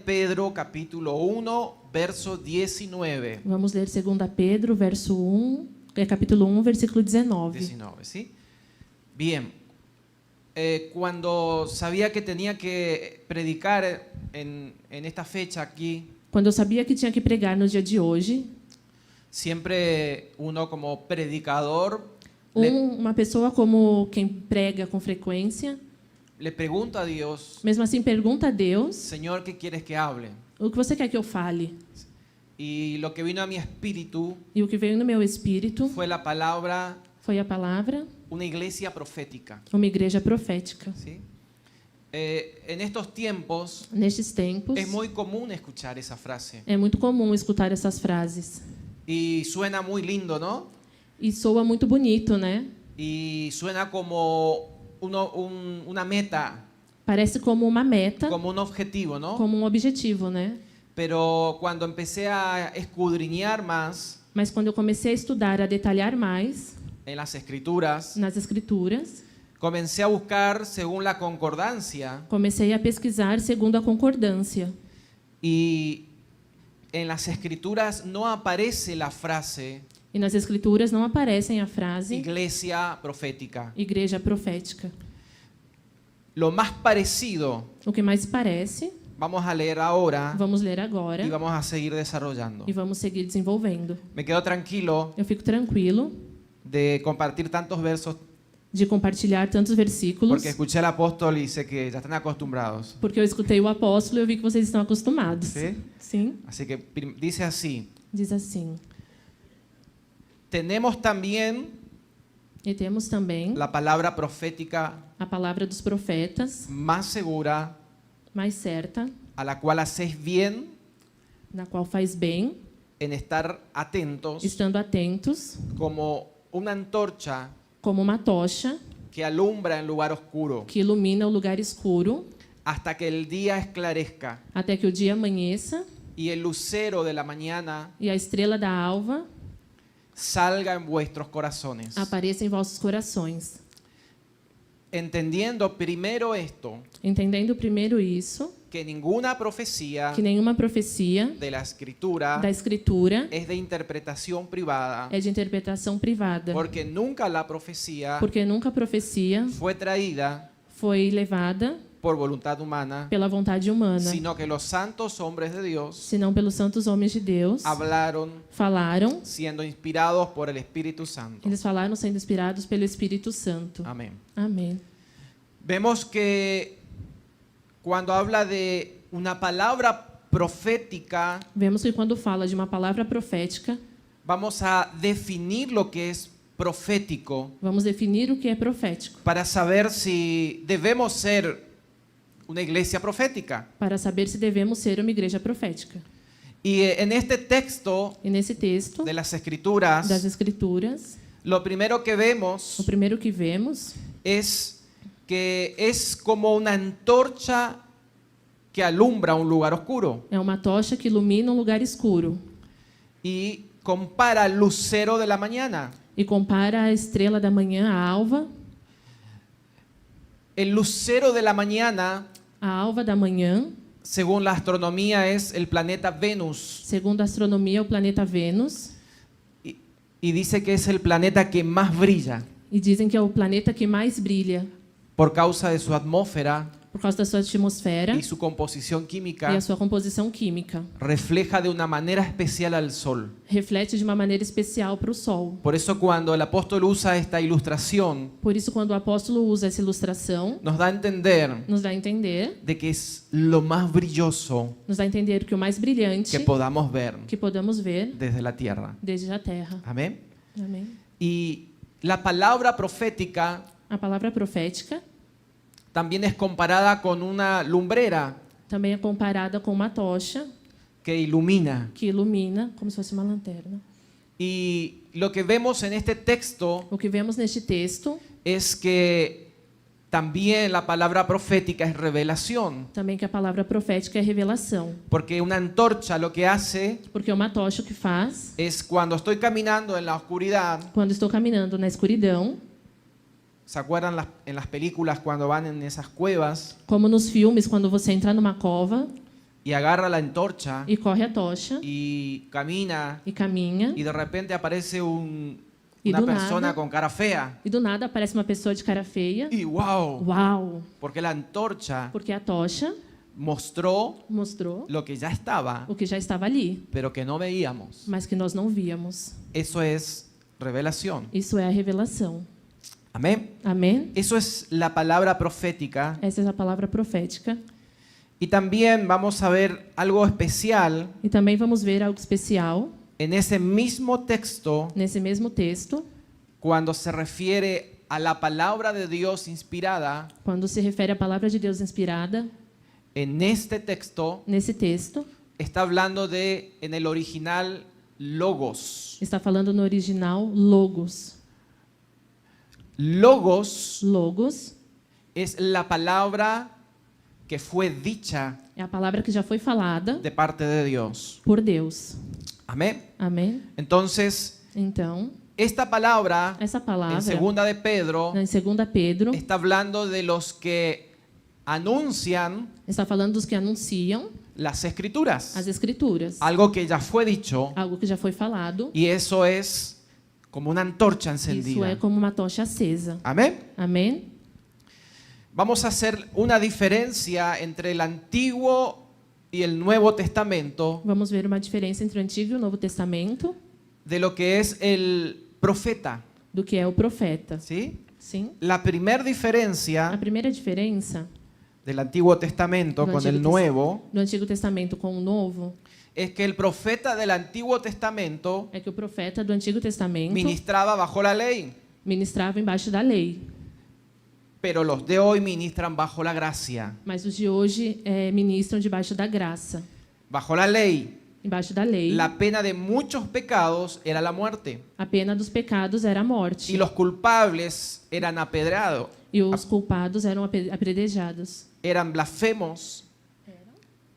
Pedro capítulo 1, verso 19. Vamos ler 2 Pedro, capítulo 1, versículo 19. 19, ¿sí? Bien. Cuando sabía que tenía que predicar en esta fecha aquí, Quando eu sabia que tinha que pregar no dia de hoje, siempre uno como predicador uma pessoa como quem prega com frequência, le pregunta a Dios, mesmo assim pergunta a Deus, Señor, ¿qué quieres que hable? o que você quer que eu fale? Y lo que vino a mi espíritu E o que veio no meu espírito fue la palabra, foi a palavra, una iglesia profética, uma igreja profética. ¿sí? En estos tiempos Nestes tempos, es muy común escuchar esa frase é muito comum escutar essas frases. y suena muy lindo, ¿no? E soa muito bonito, né? Y suena como una meta, Parece como uma meta, como un objetivo, ¿no? como um objetivo, né? Pero cuando empecé a escudriñar más Mas quando eu comecei a estudar, a detalhar mais en las escrituras, nas escrituras, comencé a buscar según la concordancia comecei a pesquisar segundo a concordância. y en las escrituras no aparece la frase E nas escrituras não aparecem a frase iglesia profética. igreja profética. Lo más parecido, O que mais parece, vamos a leer ahora vamos ler agora y vamos a seguir desarrollando. e vamos seguir desenvolvendo. Me quedo tranquilo Eu fico tranquilo de compartir tantos versos de compartilhar tantos versículos, porque escuché al apóstol y sé que ya están acostumbrados. porque eu escutei o apóstolo e eu vi que vocês estão acostumados. ¿Sí? Sim, Así que dice así: diz assim. tenemos también E temos também la palabra profética a palavra dos profetas, más segura, mais certa, a la cual hacéis bien na qual faz bem, en estar atentos, estando atentos, como una antorcha como uma tocha que alumbra en lugar oscuro, que ilumina o lugar escuro, hasta que el día esclarezca até que o dia amanheça y el lucero de la mañana e a estrela da alva salga en vuestros corazones. apareça em vossos corações. Entendiendo primero esto, Entendendo primeiro isso, que ninguna profecía que nenhuma profecia de la escritura da Escritura es de interpretación privada, é de interpretação privada, porque nunca la profecía porque nunca a profecia fue traída foi levada por voluntad humana, pela vontade humana, sino que los santos hombres de Dios senão pelos santos homens de Deus. hablaron Falaram, siendo inspirados por el Espíritu Santo. eles falaram sendo inspirados pelo Espírito Santo. Amén. Amém. Vemos que cuando habla de una palabra profética, Vemos que quando fala de uma palavra profética, vamos a definir lo que es profético vamos definir o que é profético, para saber si debemos ser una iglesia profética. para saber se devemos ser uma igreja profética. Y en este texto E nesse texto de las Escrituras, das Escrituras, lo primero que o vemos primeiro que vemos es que es como una antorcha que alumbra un lugar oscuro é uma tocha que ilumina um lugar escuro y compara al lucero de la mañana. e compara a estrela da manhã, a alva. El lucero de la mañana, A alva da manhã, según la astronomía, es el planeta Venus segundo a astronomia, é o planeta Vênus, y dice que es el planeta que más brilla e dizem que é o planeta que mais brilha por causa de su atmósfera por causa da sua atmosfera y su composición e química. a sua composição química. Refleja de una manera especial al sol. Reflete de uma maneira especial para o Sol. Por eso cuando el apóstol usa esta ilustración, Por isso, quando o apóstolo usa essa ilustração, nos da a entender nos dá a entender, de que es lo más brilloso nos dá a entender que o mais brilhante que podamos ver que podamos ver desde la tierra. desde a terra. Amén. Amém. Y la palabra profética A palavra profética también es comparada con una lumbrera também é comparada com uma tocha que ilumina. que ilumina como se fosse uma lanterna. Y lo que vemos en este texto O que vemos neste texto es que también la palabra profética es revelación, também que a palavra profética é revelação, porque una antorcha lo que hace porque uma tocha o que faz, es cuando estoy caminando en la oscuridad. quando estou caminhando na escuridão, ¿Se acuerdan en las películas cuando van en esas cuevas? como nos filmes quando você entra numa cova, y agarra la antorcha e corre a tocha y camina e caminha. y de repente aparece Y una do persona nada- con cara fea E do nada aparece uma pessoa de cara feia. y wow, Uau! porque la antorcha Porque a tocha mostró mostrou lo que ya estaba, o que já estava ali, pero que no veíamos. mas que nós não víamos. Eso es revelación. Isso é a revelação. Amén. Amém? Eso es la palabra profética. Essa é a palavra profética. Y también vamos a ver algo especial E também vamos ver algo especial en ese mismo texto nesse mesmo texto, cuando se refiere a la palabra de Dios inspirada. quando se refere à palavra de Deus inspirada. En este texto Nesse texto, está hablando de, en el original, logos. está falando no original logos. Logos Logos es la palabra que fue dicha é a palavra que já foi falada de parte de Dios. por Deus. Amén. Amém? Entonces, Então, esta palabra essa en palavra, segunda de Pedro em 2 Pedro, está hablando de los que anuncian está falando dos que anunciam las escrituras. as Escrituras. Algo que ya fue dicho, Algo que já foi falado. y eso es como una antorcha Isso é encendida. como uma tocha acesa. Amén. Amém? Vamos a hacer una diferencia entre el Antiguo y el Nuevo Testamento Vamos ver uma diferença entre o Antigo e o Novo Testamento de lo que es el profeta. do que é o profeta. ¿Sí? Sim? La primera A diferencia primeira diferença del Antiguo Testamento do con el Antigo, Nuevo do Antigo Testamento com o Novo es que el profeta del Antiguo Testamento é que o profeta do Antigo Testamento ministraba bajo la ley, ministrava embaixo da lei, pero los de hoy ministran bajo la gracia. mas os de hoje ministram debaixo da graça. Bajo la ley, Embaixo da lei, la pena de muchos pecados era la muerte a pena dos pecados era a morte y los culpables eran apedreados, e os culpados eram apedrejados. eran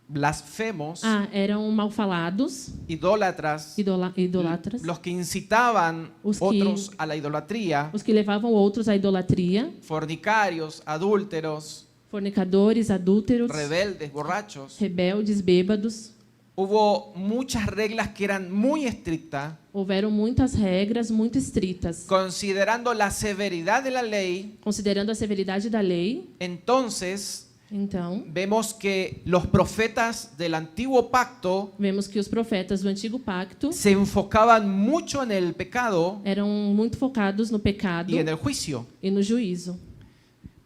blasfemos, Eram malfalados, idólatras, idólatras, los que incitaban Os que- otros a la idolatría, os que levavam outros à idolatria, fornicarios, adúlteros, fornicadores, adúlteros, rebeldes, borrachos. rebeldes, bêbados. Hubo muchas reglas que eran muy estrictas, Houveram muitas regras muito estritas. considerando la severidad de la ley. Considerando a severidade da lei, Entonces, então, vemos que los profetas del antiguo pacto vemos que os profetas do Antigo Pacto se enfocaban mucho en el pecado eram muito focados no pecado y en el juicio. e no juízo.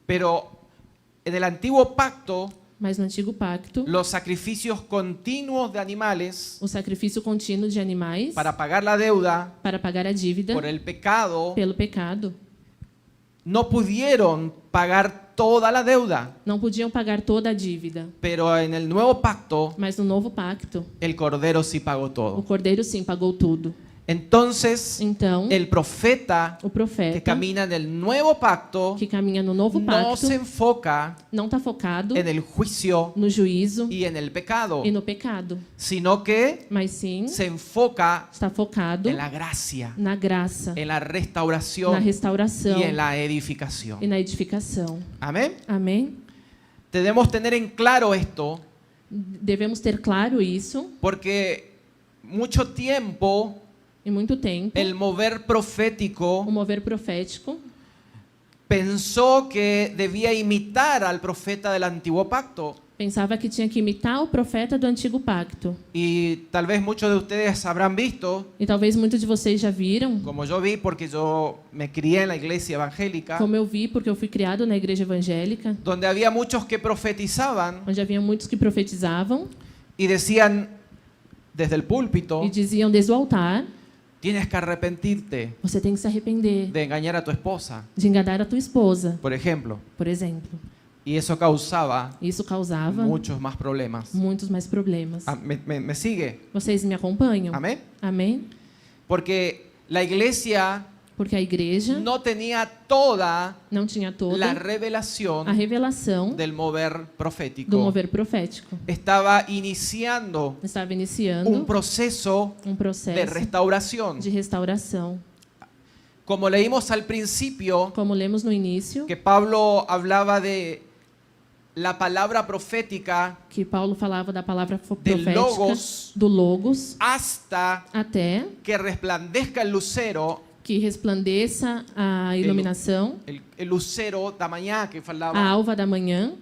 Pero en el antiguo pacto, Mas no Antigo Pacto, los sacrificios continuos de animales o sacrifício contínuo de animais para pagar la deuda para pagar a dívida por el pecado pelo pecado no pudieron pagar toda la deuda. não podiam pagar toda a dívida. Pero en el nuevo pacto, Mas no Novo Pacto, el Cordero sí pagó o todo. Cordeiro sim pagou tudo. Entonces, Então, el profeta o que profeta camina en el nuevo pacto que caminha no Novo no Pacto se enfoca não está focado en el juicio no juízo y en el pecado, e no pecado, sino que mas sim se enfoca está focado en la gracia, na graça, en la na restauración restauração y en la e edificación. na edificação. Amén. Amém? Debemos tener en claro esto Devemos ter claro isso. porque mucho tiempo Em muito tempo, el mover o profético mover profético pensó que debía imitar al profeta del antiguo pacto. pensava que tinha que imitar o profeta do Antigo Pacto. Y tal vez muchos de ustedes habrán visto, E talvez muitos de vocês já viram, como yo vi porque yo me crié en la iglesia evangélica, como eu vi, porque eu fui criado na igreja evangélica, donde había muchos que profetizaban onde havia muitos que profetizavam y decían desde el púlpito, e diziam desde o altar: tienes que arrepentirte você tem que se arrepender de engañar a tu esposa, de enganar a tua esposa, por ejemplo. por exemplo. Y eso causaba Isso causava muchos más problemas. muitos mais problemas. ¿Me sigue? Vocês me acompanham? Amén. Amém? Porque la iglesia Porque a igreja no tenía toda não tinha toda la a revelación revelação del mover do profético. mover profético. Estaba iniciando Estava iniciando un proceso de processo restauración. de restauração. Como leímos al principio, Como lemos no início, que Pablo hablaba de la palabra profética que Paulo falava da palavra del profética, logos do Logos, hasta até que resplandezca el lucero, que resplandeça a iluminação, el lucero da manhã que a falava, alva da manhã,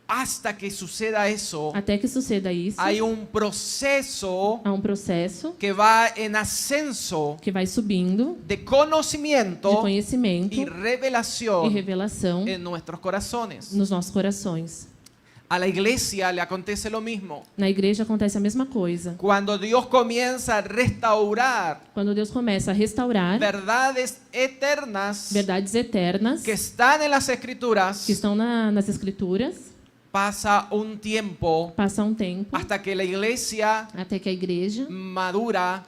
hasta que suceda eso, até que suceda isso, hay un proceso há um processo que va en ascenso que vai subindo de de conocimiento conhecimento y e revelación revelação en nuestros corazones. nos nossos corações. A la iglesia le acontece lo mismo. Na igreja acontece a mesma coisa. Cuando Dios comienza a restaurar Quando Deus começa a restaurar verdades eternas verdades eternas que están en las escrituras, que estão nas Escrituras, pasa un tiempo passa um tempo hasta que la iglesia até que a igreja madura,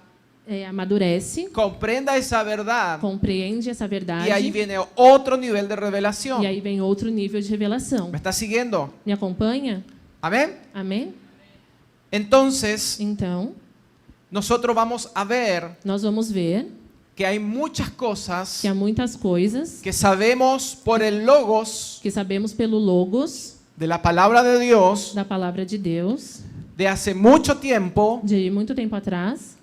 amadurece, comprenda esa verdad compreende essa verdade, y ahí viene otro nivel de revelación. e aí vem outro nível de revelação. ¿Me está siguiendo? Me acompanha? Amén. Amém? Entonces, Então, nosotros vamos a ver nós vamos ver que hay muchas cosas que há muitas coisas que sabemos por el logos que sabemos pelo Logos, de la palabra de Dios da palavra de Deus, de hace mucho tiempo, de muito tempo atrás,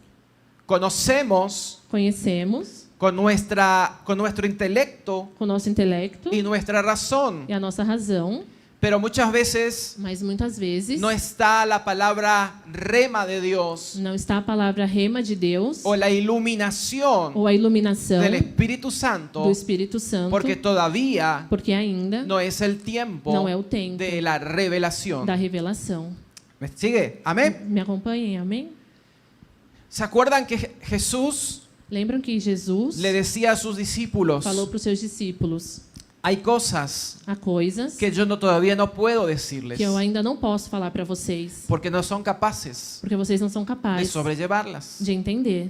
conocemos conhecemos con nuestro intelecto com o nosso intelecto y nuestra razón, e a nossa razão, pero muchas veces mas muitas vezes no está la palabra rema de Dios não está a palavra rema de Deus o la iluminación ou a iluminação del Espíritu Santo, do Espírito Santo, porque todavía porque ainda no es el tiempo não é o tempo de la revelación. da revelação. ¿Me sigue? Amén. Me acompanhem, amém? ¿Se acuerdan que Jesús Lembram que Jesus le decía a sus discípulos, falou para os seus discípulos: hay cosas há coisas que yo todavía no puedo decirles que eu ainda não posso falar para vocês, porque no son capaces porque vocês não são de capazes sobrellevarlas. de entender.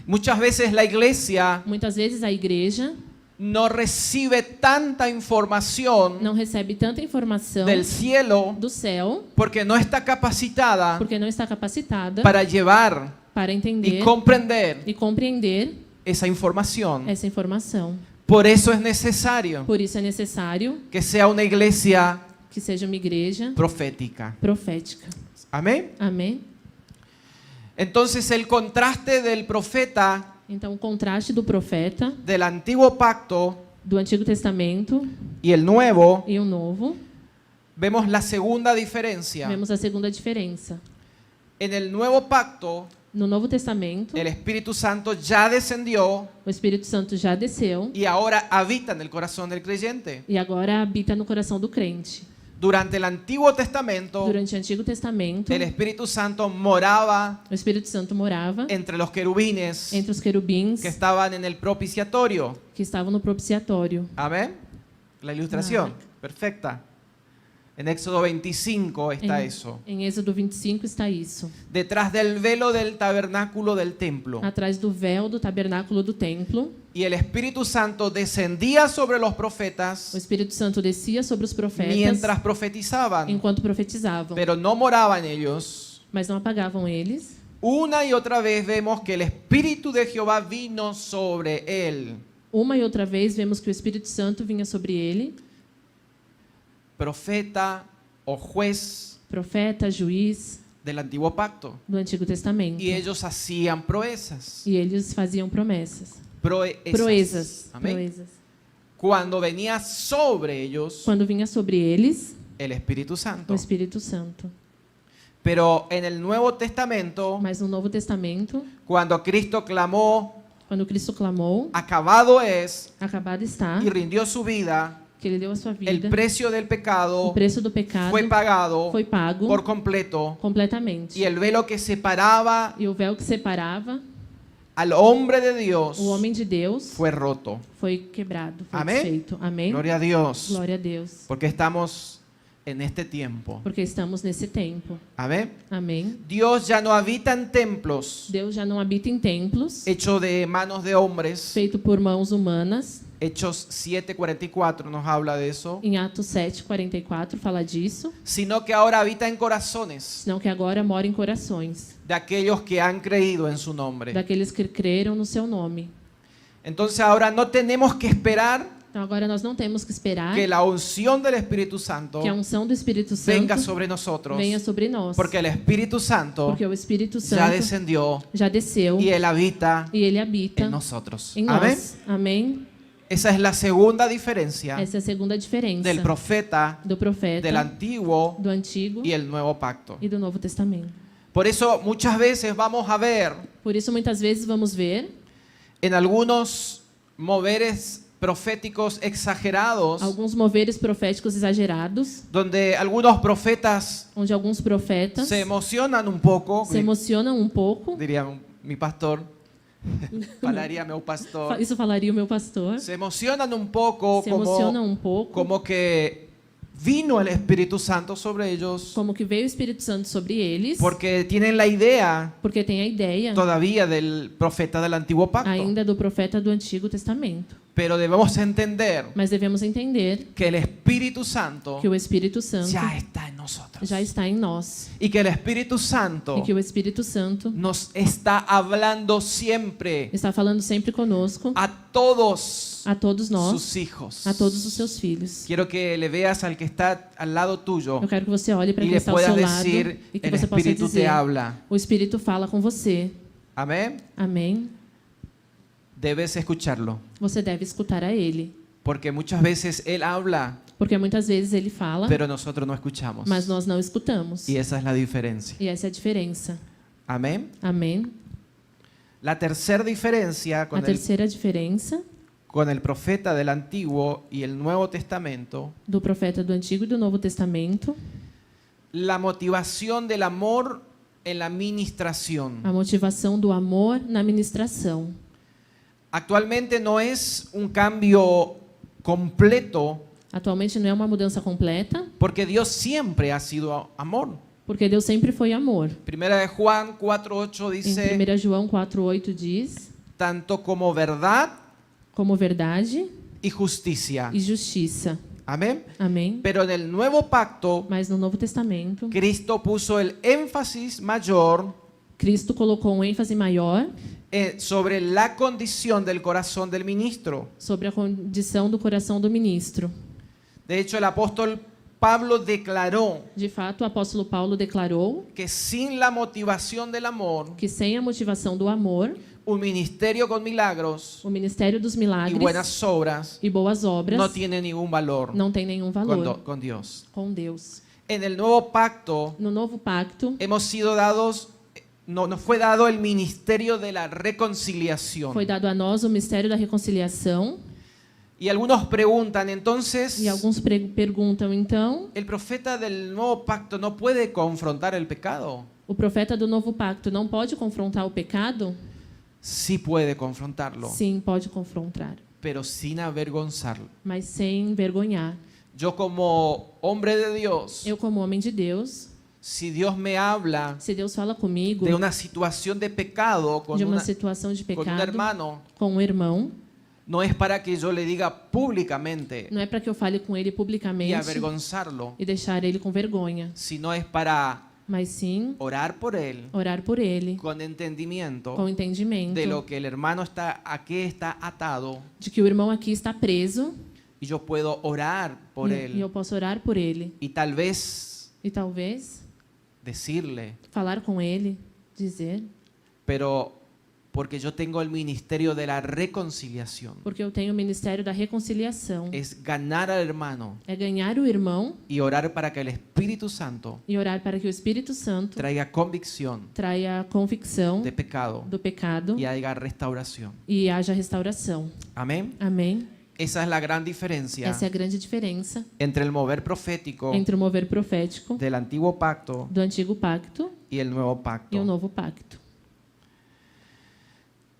Muchas veces la iglesia Muitas vezes a igreja no recibe tanta información não recebe tanta informação del cielo do céu porque no está capacitada porque não está capacitada para llevar para y entender comprender e compreender esa información. essa informação. Por eso es necesario Por isso é necessário que sea una iglesia que seja uma igreja profética. profética. Amén. Amém? Entonces el contraste del profeta Então, o contraste do profeta del antiguo pacto do Antigo Testamento y el nuevo, e o Novo, vemos la segunda diferencia. vemos a segunda diferença. En el nuevo pacto, No Novo Testamento, el Espíritu Santo ya descendió o Espírito Santo já desceu y ahora habita en el corazón del creyente. e agora habita no coração do crente. Durante el Antiguo Testamento, Durante o Antigo Testamento, el Espíritu Santo moraba o Espírito Santo morava entre los querubines entre os querubins que estaban en el propiciatorio. que estavam no propiciatório. Amén. La ilustración, perfecta. En Éxodo 25 está eso. Em Êxodo 25 está isso. Detrás del velo del tabernáculo del templo. Atrás do véu do tabernáculo do templo, Y el Espíritu Santo descendía sobre los profetas o Espírito Santo descia sobre os profetas mientras profetizaban, enquanto profetizavam, pero no moraba en ellos. mas não apagavam eles. Una y otra vez vemos que el Espíritu de Jehová vino sobre él. Uma e outra vez vemos que o Espírito Santo vinha sobre ele, Profeta o juez profeta, juiz del antiguo pacto. do Antigo Testamento. Y ellos hacían proezas. E eles faziam promessas. Proezas. Proezas. Amén. Proezas. Cuando venía sobre ellos Quando vinha sobre eles el Espíritu o Santo. Espírito Santo. Pero en el Nuevo Testamento, Mas no Novo Testamento, cuando Cristo clamó, quando Cristo clamou, acabado es, acabado está, y rindió su vida, que ele deu a sua el vida, precio del o pecado preço do pecado fue pagado foi pago por completo, completamente. y el velo que separaba E o véu que separava al hombre de Dios o homem de Deus fue roto. foi quebrado, foi Amém? desfeito. Amém? Gloria a Dios, Glória a Deus. porque estamos en este tiempo. Porque estamos nesse tempo. Amén. Amém? Dios ya no habita en templos Deus já não habita em templos hechos de manos de hombres. feito por mãos humanas. Hechos 7:44 nos habla de eso. Em Atos 7:44 fala disso. Sino que ahora habita en corazones Senão que agora mora em corações de aquellos que han creído en su nombre. daqueles que creram no seu nome. Entonces ahora no tenemos que esperar Então agora nós não temos que esperar que la unción del Espíritu Santo que a unção do Espírito venga Santo sobre nosotros, venha sobre nós. porque el Espíritu Santo Porque o Espírito ya Santo descendió já desceu y Él habita e ele habita en nosotros. em Amén. nós. Amém? Esa es la segunda diferencia Essa é a segunda diferença del profeta do profeta, del Antiguo do Antigo y el Nuevo Pacto. e do Novo Testamento. Por eso muchas veces vamos a ver Por isso, muitas vezes vamos ver en algunos moveres proféticos exagerados, alguns moveres proféticos exagerados, donde algunos profetas onde alguns profetas se emocionan un poco, se emocionam um pouco. diría mi pastor, falaría meu pastor, Isso falaria o meu pastor. se emocionan un poco Se emocionam um pouco, como que vino el Espíritu Santo sobre ellos, como que veio o Espírito Santo sobre eles, porque tienen la idea porque tem a ideia todavía del profeta del Antiguo Pacto. ainda do profeta do Antigo Testamento. Pero debemos entender Mas devemos entender que el Espíritu Santo que o Espírito Santo ya está en nosotros. já está em nós Y que el Espíritu Santo e que o Espírito Santo nos está hablando siempre está falando sempre conosco, a todos a todos nós, sus hijos. a todos os seus filhos. Quiero que le veas al que está al lado tuyo Eu quero que você olhe para y quem le está ao seu puedas lado decir, e que el você possa Espíritu te dizer: habla. o Espírito fala com você. Amén. Amém? Debes escucharlo, Você deve escutar a Ele, porque muchas veces Él habla, porque muitas vezes Ele fala, pero nosotros no escuchamos. mas nós não escutamos. Y esa es la diferencia. E essa é a diferença. Amén. Amém? La tercera diferencia A terceira diferença con el profeta del Antiguo y el Nuevo Testamento, do profeta do Antigo e do Novo Testamento, la motivación del amor en la ministración. a motivação do amor na ministração. Actualmente no es un cambio completo, Atualmente não é uma mudança completa, porque Dios siempre ha sido amor. porque Deus sempre foi amor. Primera de Juan 4:8 Em dice, 1 João 4:8 diz: tanto como verdad como verdade y justicia. e justiça. Amén. Amém? Pero en el Nuevo Pacto, Mas no Novo Testamento, Cristo puso el énfasis mayor Cristo colocou um ênfase maior sobre la condición del corazón del ministro. sobre a condição do coração do ministro. De hecho, el apóstol Pablo declaró De fato, o apóstolo Paulo declarou que sin la motivación del amor, que sem a motivação do amor, un ministerio con milagros o ministério dos y milagres buenas obras e boas obras no tiene ningún valor não tem nenhum valor con Dios. com Deus. En el nuevo pacto No novo pacto, hemos sido dados, nos fue dado el ministerio de la reconciliación. foi dado a nós o mistério da reconciliação. Y algunos preguntan, entonces, E alguns perguntam, então, ¿el profeta del nuevo pacto no puede confrontar el pecado? o profeta do novo pacto não pode confrontar o pecado? Sí puede confrontarlo, Sim, pode confrontar, pero sin avergonzarlo. mas sem envergonhar. Yo como hombre de Dios, Eu, como homem de Deus, si Dios me habla se Deus fala comigo de una situación de pecado de uma situação de con un pecado hermano, com um irmão, no es para que yo le diga públicamente não é para que eu fale com ele y publicamente avergonzarlo, e deixar ele com vergonha, sino es para mas sim orar por él orar por ele con entendimiento com entendimento de lo que el hermano está, a qué está atado, de que o irmão aqui está preso y yo puedo orar por e eu él posso orar por ele y tal vez e talvez decirle, falar com ele, dizer, pero porque yo tengo el ministerio de la reconciliación, porque eu tenho o ministério da reconciliação. es ganar al hermano É ganhar o irmão y orar para que el Espíritu Santo e orar para que o Espírito Santo traiga convicción traia convicção de pecado do pecado y haya restauración. e haja restauração. Amén. Amém? Esa es la gran diferencia Essa é a grande diferença entre el mover profético entre o mover profético del antiguo pacto do Antigo Pacto y el nuevo e o pacto. Novo Pacto.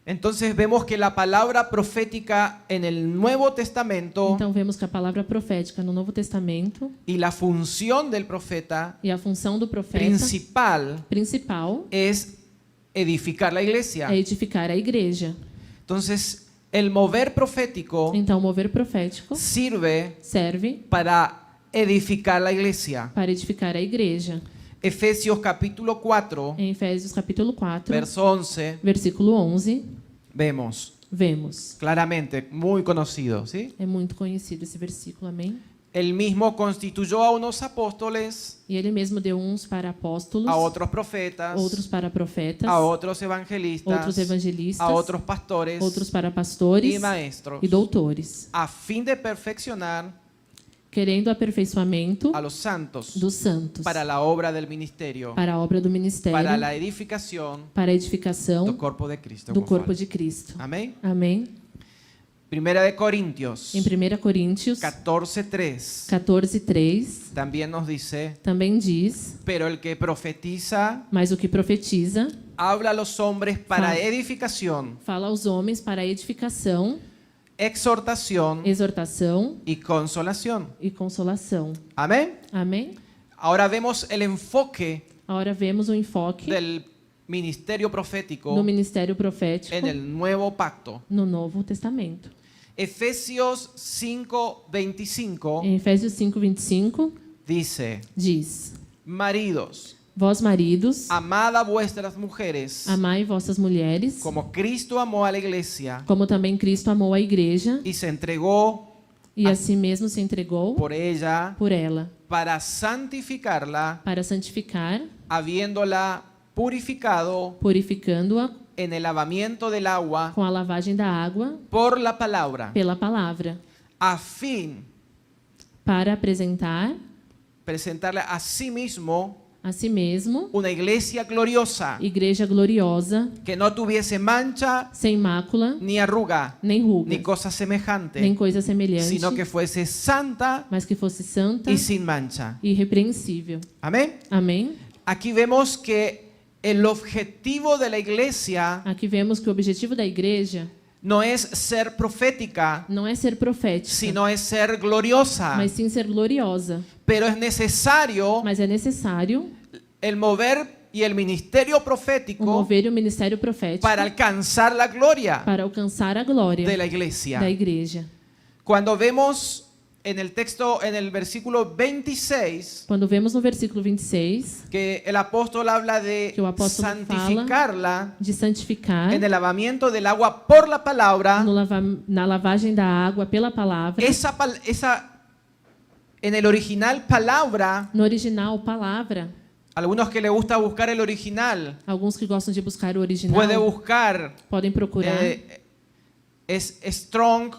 Entonces vemos que la palabra profética en el Nuevo Testamento Então vemos que a palavra profética no Novo Testamento y la función del profeta e a função do profeta principal principal es edificar la iglesia. é edificar a igreja. Entonces, el mover profético Então o mover profético sirve serve para edificar la iglesia. para edificar a igreja. Efesios capítulo 4, Em Efésios capítulo 4, verso 11, versículo 11, vemos: Vemos. claramente, muy conocido, ¿sí? É muito conhecido esse versículo, amém? Él mismo constituyó a unos apóstoles, E ele mesmo deu uns para apóstolos, a otros profetas, outros para profetas, a otros evangelistas, outros evangelistas, a otros pastores outros para pastores y maestros, e doutores, a fin de perfeccionar querendo o aperfeiçoamento a los santos dos santos, para la obra del ministerio, para a obra do ministério, para la edificación para a edificação del cuerpo de Cristo. do corpo de Cristo. Amén. Amém? Primera de Corintios Em 1 Coríntios 14:3 14:3 también nos dice, também diz: pero el que profetiza mas o que profetiza habla a los hombres para Fala. edificación, fala aos homens para edificação, exhortación exortação y consolación. e consolação. Amén. Amém? Ahora vemos el enfoque Agora vemos o enfoque del ministerio profético no ministério profético en el nuevo pacto. no Novo Testamento. Efesios 5:25 Em Efésios 5:25 dice, diz: maridos, Vós maridos, amad a vuestras mujeres amai vossas mulheres, como Cristo amó a la iglesia como também Cristo amou a igreja y se entregó e a si mesmo se entregou por ella por ela, para santificarla, para santificar, habiéndola purificado purificando-a en el lavamiento del agua com a lavagem da água por la palabra, pela palavra, a fin para apresentar presentarle a sí mismo a si mesmo una iglesia gloriosa igreja gloriosa, que no tuviese mancha sem mácula, ni arruga nem ruga, ni cosa semejante, nem coisa semelhante, sino que fuese santa mas que fosse santa y sin mancha. e irrepreensível. Amén. Amém? Aquí vemos que el objetivo de la iglesia Aqui vemos que o objetivo da igreja no es ser profética, não é ser profética, sino es ser gloriosa. mas sim ser gloriosa. Pero es necesario Mas é necessário el mover y el ministerio o profético mover e o ministério profético para alcanzar la gloria para alcançar a glória de la iglesia. da igreja. Cuando vemos en el texto, en el versículo 26, Quando vemos no versículo 26, que el apóstol habla de Que o apóstolo santificarla de santificar en el lavamiento del agua por la palabra, na lavagem da água pela palavra, en el original palabra, no original palavra. algunos que le gusta buscar el original, Alguns que gostam de buscar o original puede buscar, podem procurar. es Strong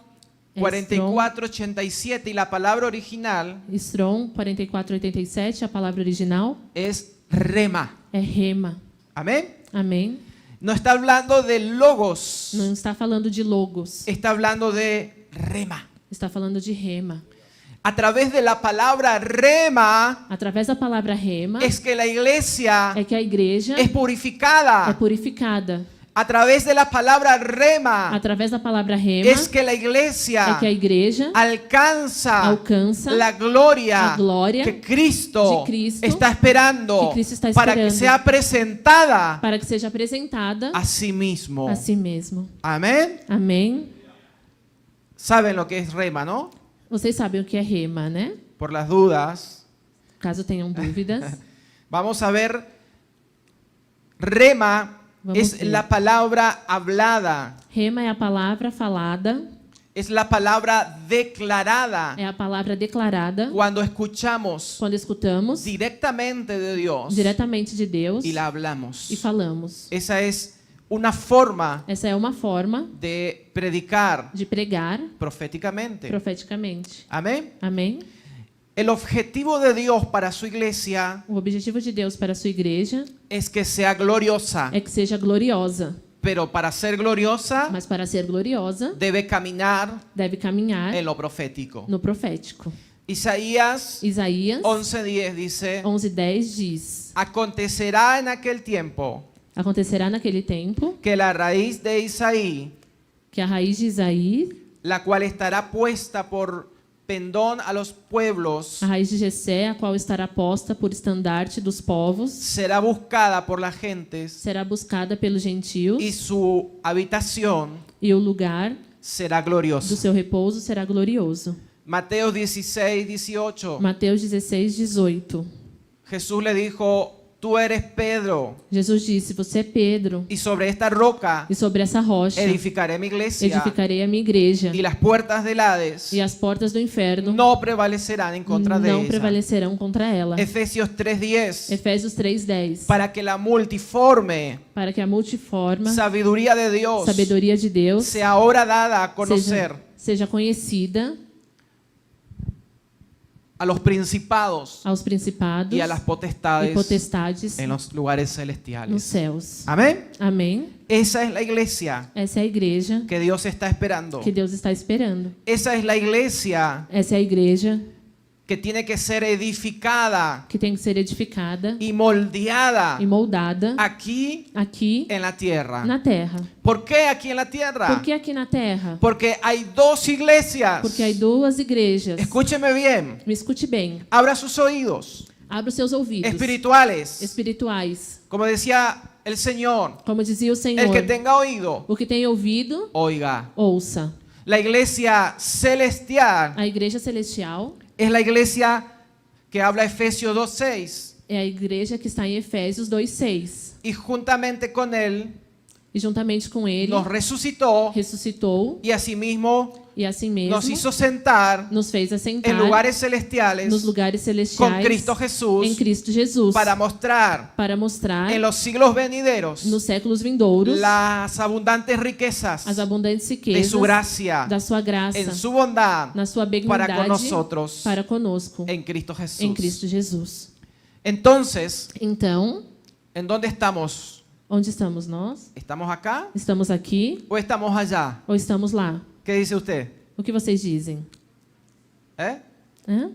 4487 y la palabra original Strong 4487, a palavra original es rema. é rema. Amén. Amém? No está hablando de logos, Não está falando de logos, está hablando de rema. está falando de rema. A través de la palabra rema Através da palavra rema es que la iglesia é que a igreja es é purificada. purificada. A través de la palabra rema Através da palavra rema es que la é iglesia que a igreja alcanza la a gloria glória que Cristo de Cristo está esperando que Cristo está para que esperando. sea presentada para que seja apresentada a sí mismo. a si mesmo. Amén. Amém? Saben lo que es rema, ¿no? Vocês sabem o que é rema, né? Por las dudas. Caso tenham dúvidas. Vamos a ver. Rema Vamos es ver. la palabra hablada. Rema é a palavra falada, Es la palabra declarada. é a palavra declarada Cuando escuchamos quando escutamos directamente de Dios diretamente de Deus y la hablamos. e falamos. Esa es una forma Essa é uma forma de predicar de pregar proféticamente. profeticamente. Amén. Amém? El objetivo de Dios para su iglesia O objetivo de Deus para a sua igreja es que sea gloriosa. é que seja gloriosa, Pero para ser gloriosa mas para ser gloriosa debe caminar deve caminhar en lo profético. no profético. Isaías Isaías 11:10 dice: 11:10 diz: acontecerá en aquel tiempo Acontecerá naquele tempo que la raíz de Isaí, que a raiz de Isaí, la cual estará puesta por pendón a los pueblos, a raiz de Jessé, a qual estará posta por estandarte dos povos, será buscada por las gentes será buscada pelos gentios, y su habitación e o lugar será do glorioso. seu repouso será glorioso. Mateo 16:18. Mateus 16:18. Jesús le dijo tú eres Pedro, Jesus disse: você é Pedro, y sobre esta roca e sobre essa rocha edificaré mi iglesia, edificarei a minha igreja, y las puertas del Hades e as portas do inferno no prevalecerán en contra de não ella. prevalecerão contra ela. Efesios 3:10, Efésios 3:10. para que la multiforme Para que a multiforme sabiduría de Dios sabedoria de Deus sea ahora dada a conocer seja conhecida a los principados aos principados y a las e potestades potestades en los lugares nos celestiales. céus. Amén. Amém? Esa es la iglesia Essa é a igreja que Dios está esperando. que Deus está esperando. Esa es la iglesia Essa é a igreja que tiene que ser edificada que tem que ser edificada y moldeada e moldada aquí aqui en la tierra. na terra. ¿Por qué aquí en la tierra? Por que aqui na terra? Porque hay dos iglesias. Porque há duas igrejas. Escúcheme bien. Me escute bem. Abra sus oídos Abra os seus ouvidos espirituales. espirituais. Como decía el Señor, Como dizia o el Senhor, que tenga oído, o que tem ouvido, oiga. ouça. La iglesia celestial A igreja celestial es la iglesia que habla Efesios 2:6 é a igreja que está em Efésios 2:6. y juntamente con él E juntamente com ele nos resucitó ressuscitou y asimismo e assim mesmo nos hizo sentar nos fez assentar en lugares celestiales nos lugares con celestiais Cristo Jesús em Cristo Jesus para mostrar mostrar en los siglos venideros nos séculos vindouros las abundantes riquezas as abundantes de riquezas su gracia da sua graça en su bondad na sua para con benignidade nosotros para conosco en Cristo Jesús. em Cristo Jesus. Entonces, Então, ¿en dónde estamos? onde estamos nós? ¿Estamos acá Estamos aqui o estamos allá? ou estamos lá? ¿Qué dice usted? O que vocês dizem? ¿Eh? Hã?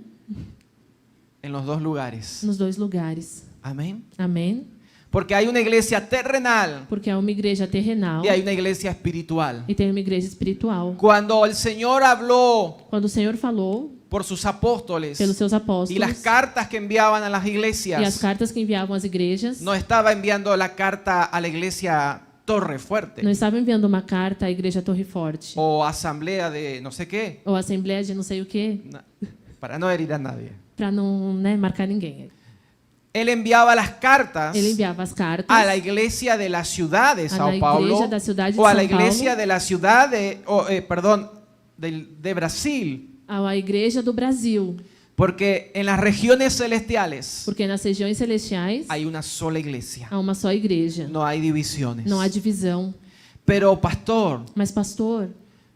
En los dos lugares. Nos dois lugares. Amén. Amém? Porque hay una iglesia terrenal Porque há uma igreja terrenal y hay una iglesia espiritual. e tem uma igreja espiritual. Cuando el Señor habló Quando o Senhor falou por sus apóstoles pelos seus y apóstolos las cartas que enviaban a las e as iglesias, cartas que enviavam às igrejas, no estaba enviando la carta a la iglesia Torre Fuerte não estava enviando uma carta à igreja Torre Forte o asamblea de no sé qué, ou assembleia de não sei o quê, para no herir a nadie. para não, marcar ninguém. Él enviaba las cartas Ele enviava as cartas a la iglesia de la ciudad de a Sao la Paulo igreja da cidade de o a la São Paulo, iglesia de la ciudad de, perdón, de Brasil, à igreja do Brasil, porque en las regiones celestiales porque nas regiões celestiais hay una sola iglesia, há uma só igreja, no hay divisiones. não há divisão. Pero pastor, Mas pastor,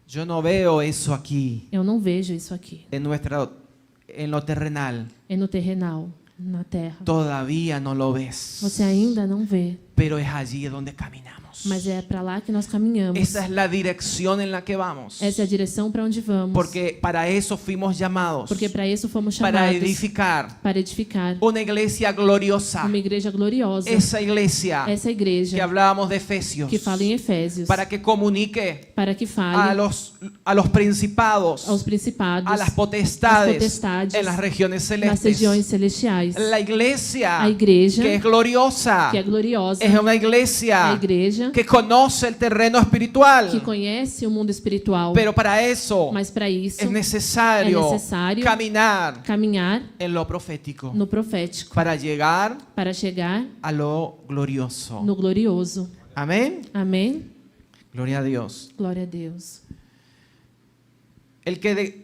yo no veo eso aquí eu não vejo isso aqui, en lo terrenal. é no terrenal, na terra. Todavía no lo ves, Você ainda não vê, pero es allí donde caminamos. mas é para lá que nós caminhamos. Esa es la dirección en la que vamos, Essa é a direção para onde vamos. porque para eso fuimos llamados, Porque para isso fomos para chamados, edificar para edificar una iglesia gloriosa. uma igreja gloriosa. Esa iglesia Essa que igreja hablábamos de Efesios, que fala em Efésios, para que comunique para que a fale los principados, aos principados, a las potestades, às potestades en las regiones nas celestes. regiões celestiais. La iglesia A igreja que es gloriosa que é gloriosa, es una a iglesia igreja que conoce el terreno espiritual. que conhece o mundo espiritual. Pero para eso Mas para isso es necesario, é necessário caminar caminhar en lo profético no profético para llegar para chegar a lo glorioso. no glorioso. Amén. Amém? Gloria a Dios. Glória a Deus.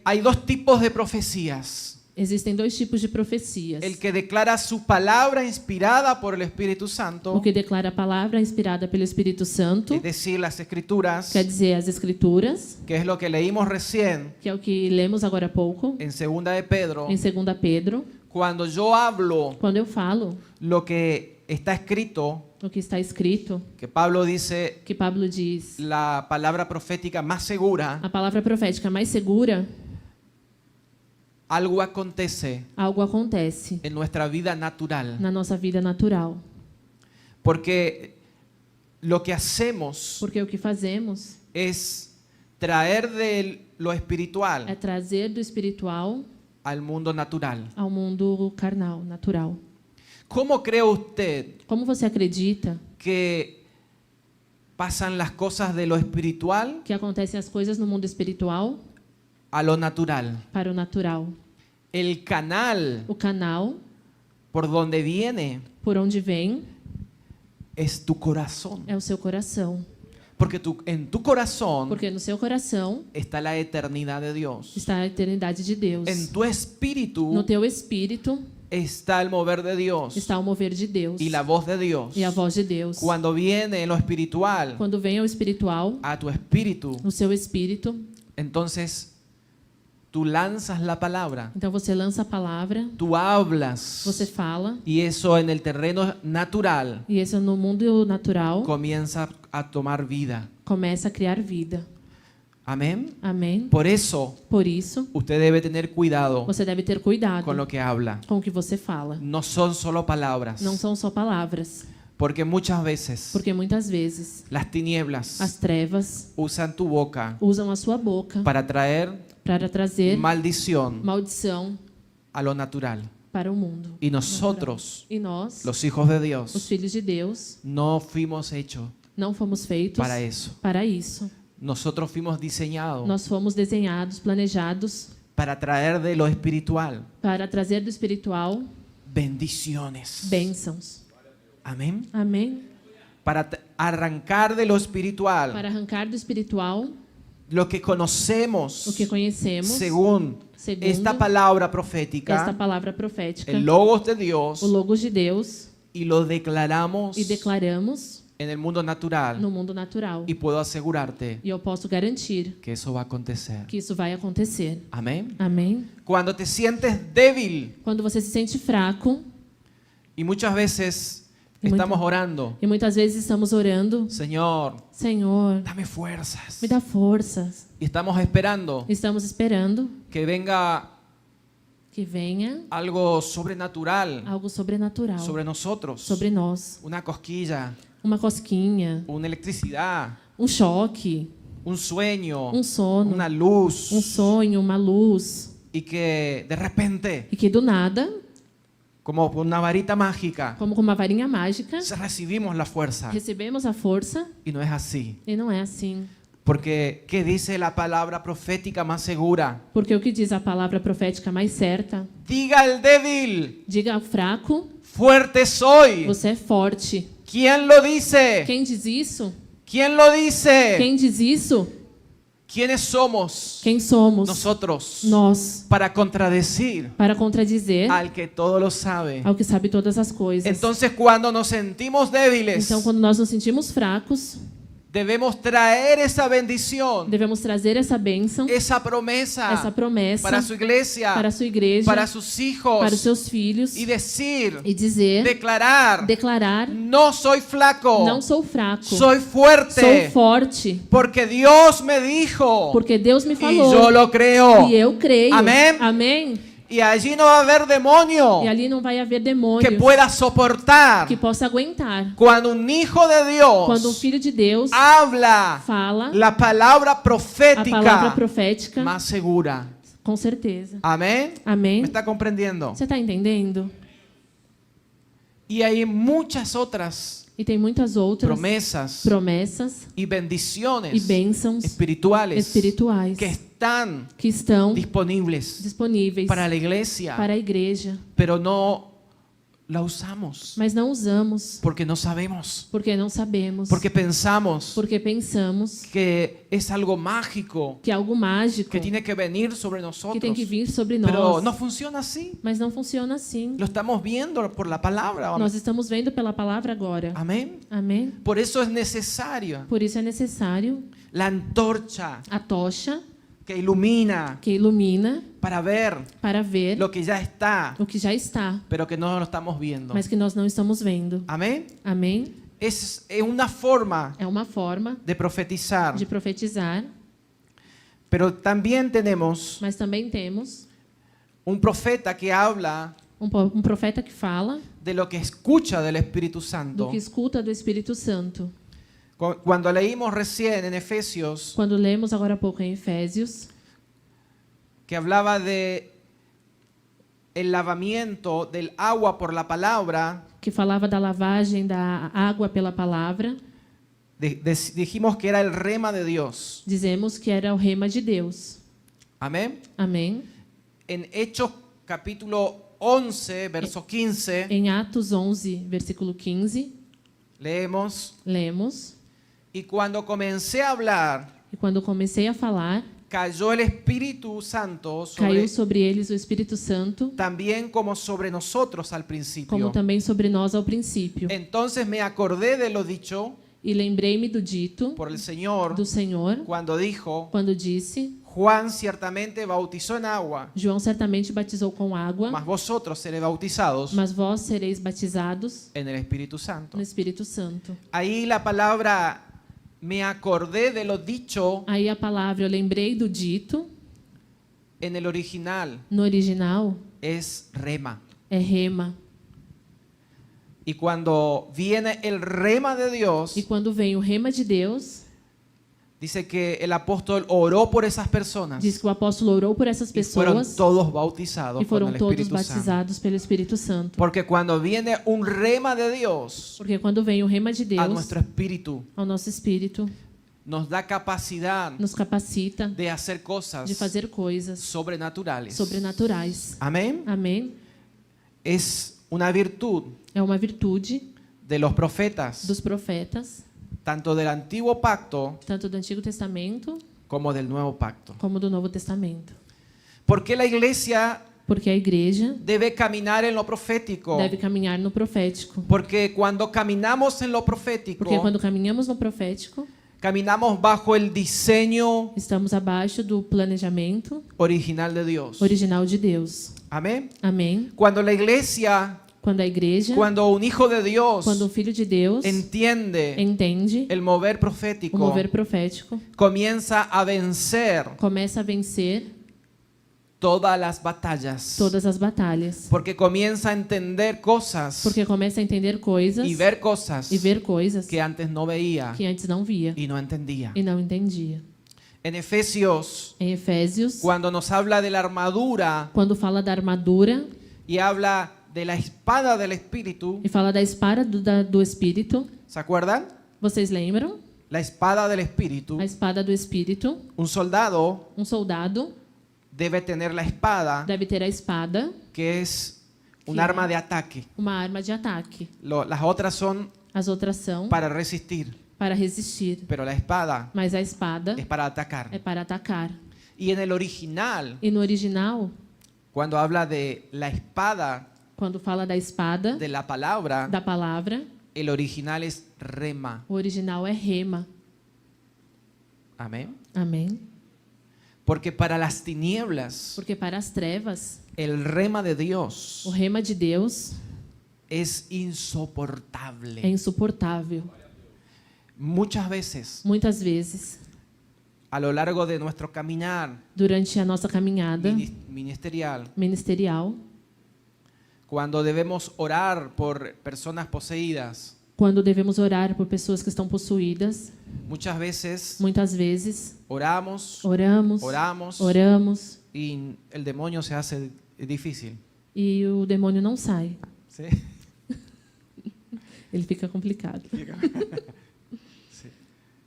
Hay dos tipos de profecías. Existem dois tipos de profecias. El que declara su palabra inspirada por el Espíritu Santo, O que declara a palavra inspirada pelo Espírito Santo, es decir, las Escrituras, quer dizer as Escrituras, que es lo que leímos recién que é o que lemos agora há pouco, en 2 de Pedro. em 2 Pedro. Cuando yo hablo Quando eu falo lo que está escrito, o que está escrito, que Pablo dice que Pablo diz, la palabra profética más segura, a palavra profética mais segura, algo acontece algo acontece en nuestra vida natural. na nossa vida natural. Porque lo que hacemos Porque o que fazemos es traer de lo espiritual é trazer do espiritual al mundo natural. ao mundo carnal, natural. ¿Cómo cree usted Como você acredita que pasan las cosas de lo espiritual que acontecem as coisas no mundo espiritual a lo natural? para o natural? El canal O canal por donde viene por onde vem es tu corazón. é o seu coração. Porque en tu corazón Porque no seu coração está la eternidad de Dios. está a eternidade de Deus. En tu espíritu No teu espírito está el mover de Dios está o mover de Deus y la voz de Dios. e a voz de Deus. Cuando viene en lo espiritual Quando vem ao espiritual, a tu espíritu, no seu espírito, entonces tú lanzas la palabra, então você lança a palavra, tú hablas você fala, y eso en el terreno natural e isso no mundo natural comienza a tomar vida. começa a criar vida. Amén. Amém? Por eso Por isso, usted debe tener cuidado você deve ter cuidado con lo que habla. com o que você fala. No son solo palabras, Não são só palavras, porque muchas veces porque muitas vezes las tinieblas as trevas usan tu boca usam a sua boca para traer para trazer maldición maldição a lo natural. para o mundo. Y nosotros, E nós, los hijos de os Dios, filhos de Deus, no fuimos hechos não fomos feitos para eso. para isso. Nosotros fuimos diseñados Nós fomos desenhados, planejados para traer de lo espiritual para trazer do espiritual bendiciones. bênçãos. Amén. Amém? Para arrancar de lo espiritual Para arrancar do espiritual lo que conocemos o que conhecemos, según segundo esta palabra esta profética, palavra profética, el logos de Dios, o Logos de Deus, y lo declaramos e declaramos en el mundo natural. no mundo natural. Y puedo asegurarte E eu posso garantir que eso va a acontecer. que isso vai acontecer. Amén. Amém? Cuando te sientes débil Quando você se sente fraco, y muchas veces Y estamos orando, e muitas vezes estamos orando, Señor, Senhor, dame fuerzas. me dá forças. Y estamos esperando Estamos esperando que venga que venha algo sobrenatural algo sobrenatural sobre nosotros. sobre nós. Una cosquilla, Uma cosquinha, una electricidad, choque, un sueño, sono, una luz. sonho, uma luz. Y que de repente, E que do nada, como por una varita mágica, como com uma varinha mágica, recibimos la fuerza. recebemos a força Y no es así. e não é assim. Porque, ¿qué dice la palabra profética más segura? Porque o que diz a palavra profética mais certa? Diga al débil, Diga ao fraco, fuerte soy. você é forte. ¿Quién lo dice? Quem diz isso? ¿Quién lo dice? Quem diz isso? ¿Quiénes somos Quem somos? nosotros Nós. para contradecir Para contradizer al que todo lo sabe? ao que sabe todas as coisas. Entonces, cuando nos sentimos débiles, Então, quando nós nos sentimos fracos, debemos traer esa bendición, devemos trazer essa bênção, esa promesa essa promessa para su iglesia, para a sua igreja, para sus hijos, para os seus filhos y decir, e dizer, declarar, no soy flaco, não sou fraco, soy fuerte, sou forte, porque Dios me dijo, porque Deus me y falou yo lo creo. e eu creio. Amém? Amém? Y allí no va a haber demonio E ali não vai haver que demônio pueda soportar que possa aguentar. cuando un hijo de Quando Dios filho de Deus habla fala la palabra a palavra profética profética, más segura. com certeza. Amén. Amém? ¿Me está comprendiendo? Você está entendendo? Y hay muchas otras E tem muitas outras promessas y e bendiciones bênçãos espirituales espirituais que están que estão disponibles disponíveis para la iglesia, para a igreja, pero no la usamos mas não usamos porque no sabemos, porque não sabemos, porque pensamos porque pensamos que es algo mágico que é algo mágico que tiene que venir sobre que nosotros, tem que vir sobre pero nós, no funciona así. mas não funciona assim. Lo estamos viendo por la palabra. Nós estamos vendo pela palavra agora. Amén. Amém? Por eso es necesario Por isso é necessário la antorcha a tocha que ilumina que ilumina para ver para ver lo que ya está, o que já está, pero que no lo estamos viendo. mas que nós não estamos vendo. Amén. Amém? Es una forma É uma forma de profetizar, de profetizar, pero también tenemos mas também temos un profeta que habla um profeta que fala de lo que escucha del Espíritu do Santo. que escuta do Espírito Santo. Cuando leímos recién en Efesios Quando lemos agora há pouco em Efésios, que hablaba de el lavamiento del agua por la palabra, que falava da lavagem da água pela palavra, dijimos que era el rema de Dios. dizemos que era o rema de Deus. Amén. Amém? En Hechos capítulo 11, verso 15, Em Atos 11, versículo 15, leemos, lemos: y cuando comencé a hablar, E quando comecei a falar, cayó el Espíritu Santo caiu sobre eles o Espírito Santo, también como sobre nosotros al como principio. também sobre nós ao princípio. Entonces me acordé de lo dicho E lembrei-me do dito por el Señor do Senhor, cuando dijo, quando disse: Juan ciertamente bautizó en agua, João certamente batizou com água, mas vosotros seréis bautizados mas vós sereis batizados en el Espíritu Santo. no Espírito Santo. Ahí la palabra me acordé de lo dicho Aí a palavra eu lembrei do dito, en el original no original es rema. é rema. Y cuando viene el rema de Dios, E quando vem o rema de Deus, dice que el apóstol oró por esas personas diz que o apóstolo orou por essas y fueron pessoas todos bautizados e con foram el todos Espíritu Santo. batizados pelo Espírito Santo. Porque cuando viene un rema de Dios Porque quando vem o rema de a Deus nuestro espíritu, ao nosso espírito, nos da capacidad nos capacita de hacer cosas de fazer coisas sobrenaturales. sobrenaturais. Amén. Amém? Es una virtud É uma virtude de los profetas, dos profetas, tanto del antiguo pacto tanto do Antigo Testamento como del nuevo pacto. como do Novo Testamento. Porque la iglesia Porque a igreja debe caminar en lo profético. deve caminhar no profético. Porque cuando caminamos en lo profético, Porque quando caminhamos no profético, caminamos bajo el diseño estamos abaixo do planejamento original de Dios. original de Deus. Amén. Amém? Cuando la iglesia, Quando a igreja, cuando un hijo de Dios quando o Filho de Deus entiende entende el mover o profético, mover profético, comienza a vencer começa a vencer todas las batallas. todas as batalhas. Porque comienza a entender cosas Porque começa a entender coisas y ver cosas e ver coisas que antes no veía que antes não via y no entendía. e não entendia. En Efesios, Em Efésios, cuando nos habla de la armadura quando fala da armadura y habla de la espada del Espíritu, e fala da espada do Espírito, ¿se acuerdan? vocês lembram? La espada del Espíritu. A espada do Espírito. Un soldado Um soldado debe tener la espada, deve ter a espada, que es un Sí. arma de ataque. uma arma de ataque. Las otras son As outras são para resistir, para resistir, pero la espada mas a espada es para atacar. é para atacar. Y en el original, E no original, cuando habla de la espada quando fala da espada, de la palabra, da palavra, el original es rema. o original é rema. Amén. Amém? Porque para las tinieblas, Porque para as trevas, el rema de Dios o rema de Deus es é insoportable. insuportável. Muchas veces, Muitas vezes, a lo largo de nuestro caminar durante a nossa caminhada ministerial, ministerial, cuando debemos orar por personas poseídas, quando devemos orar por pessoas que estão possuídas, muchas veces muitas vezes oramos oramos y el demonio se hace difícil. e o demônio não sai. ¿Sí? Ele fica complicado. Sí.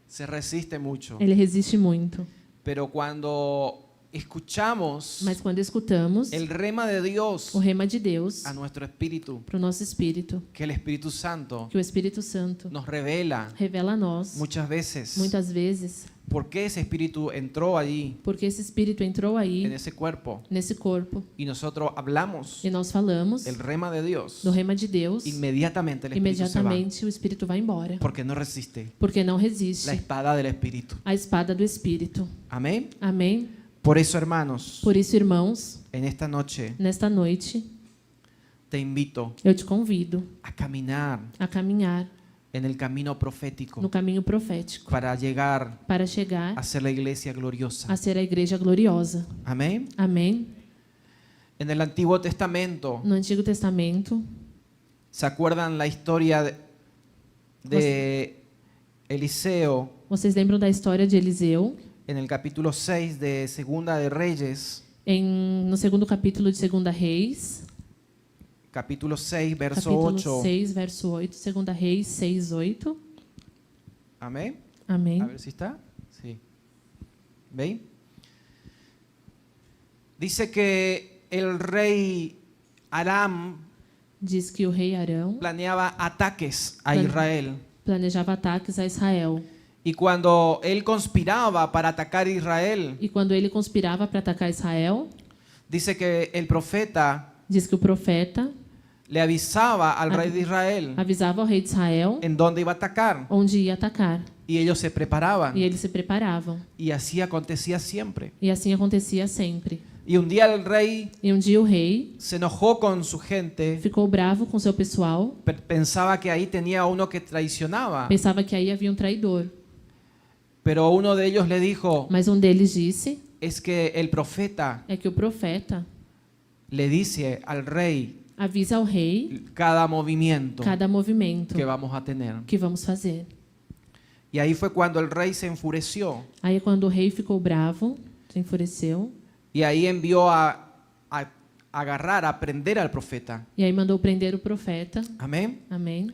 Se resiste mucho. Ele resiste muito. Pero cuando escuchamos Mas quando escutamos el rema de Dios o rema de Deus a nuestro espíritu, para o nosso espírito, que el Espíritu Santo que o Espírito Santo nos revela revela a nós, muchas veces muitas vezes, por qué ese espíritu entró allí porque esse espírito entrou en aí, ese cuerpo nesse corpo, y nosotros hablamos e nós falamos el rema de Dios, do rema de Deus, inmediatamente el espíritu se va imediatamente o espírito vai embora, porque no resiste porque não la resiste espada del espíritu. a espada do Espírito. Amén. Amém? Por eso, hermanos, Por isso, irmãos, en esta noche nesta noite, te invito eu te convido a caminar a caminhar en el camino profético no caminho profético para llegar para chegar a ser la iglesia gloriosa. a ser a igreja gloriosa. Amén. Amém? En el Antiguo Testamento, No Antigo Testamento, ¿se acuerdan la historia de Eliseo vocês lembram da história de Eliseu? en el capítulo 6 de Segunda de Reyes, No segundo capítulo de 2 Reis, capítulo 6, verso capítulo 8. 6, verso 8, 2 Reis 6, 8. Amén. Amém? A ver si está. Sí. ¿Veis? Dice que el rey Aram diz que o rei Arão planeaba ataques a Plan- Israel. planejava ataques a Israel. Y cuando él conspiraba para atacar a Israel, E quando ele conspirava para atacar Israel, dice que el profeta diz que o profeta le avisaba al rey de Israel avisava ao rei de Israel en dónde iba a atacar. onde ia atacar. Y ellos se preparaban. E eles se preparavam. Y así acontecía siempre. E assim acontecia sempre. Y un día el rey E um dia o rei se enojó con su gente, ficou bravo com seu pessoal, pensaba que ahí tenía uno que traicionaba, pensava que aí havia um traidor. pero uno de ellos le dijo, Mas um deles disse es que el profeta é que o profeta le dice al rey avisa ao rei cada movimiento cada movimento que vamos a tener. que vamos fazer. Y ahí fue cuando el rey se enfureció Aí quando o rei ficou bravo, se enfureceu, y ahí envió a agarrar, a prender al profeta. e aí mandou prender o profeta. Amén. Amém?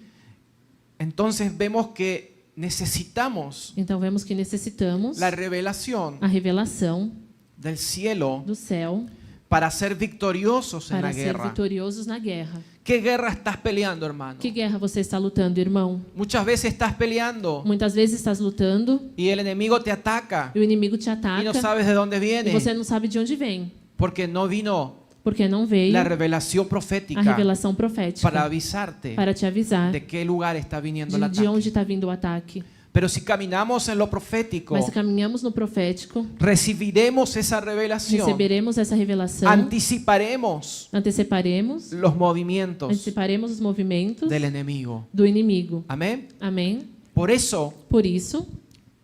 Entonces vemos que necesitamos Então vemos que necessitamos la revelación a revelação del cielo do céu para ser victoriosos en para la ser guerra. vitoriosos na guerra. ¿Qué guerra estás peleando, hermano? Que guerra você está lutando, irmão? Muchas veces estás peleando Muitas vezes estás lutando y el enemigo te ataca e o inimigo te y ataca no sabes de dónde e viene você não sabe de onde vem, porque no vino porque não veio la revelación a profética revelação profética para avisarte para te avisar de qué lugar está viniendo el de ataque. onde está vindo o ataque. Pero si caminamos en lo profético, Mas se caminhamos no profético, recibiremos esa revelación, receberemos essa revelação, anticiparemos anteciparemos los movimientos os movimentos del enemigo. do inimigo. Amén. Amém? Por eso, Por isso,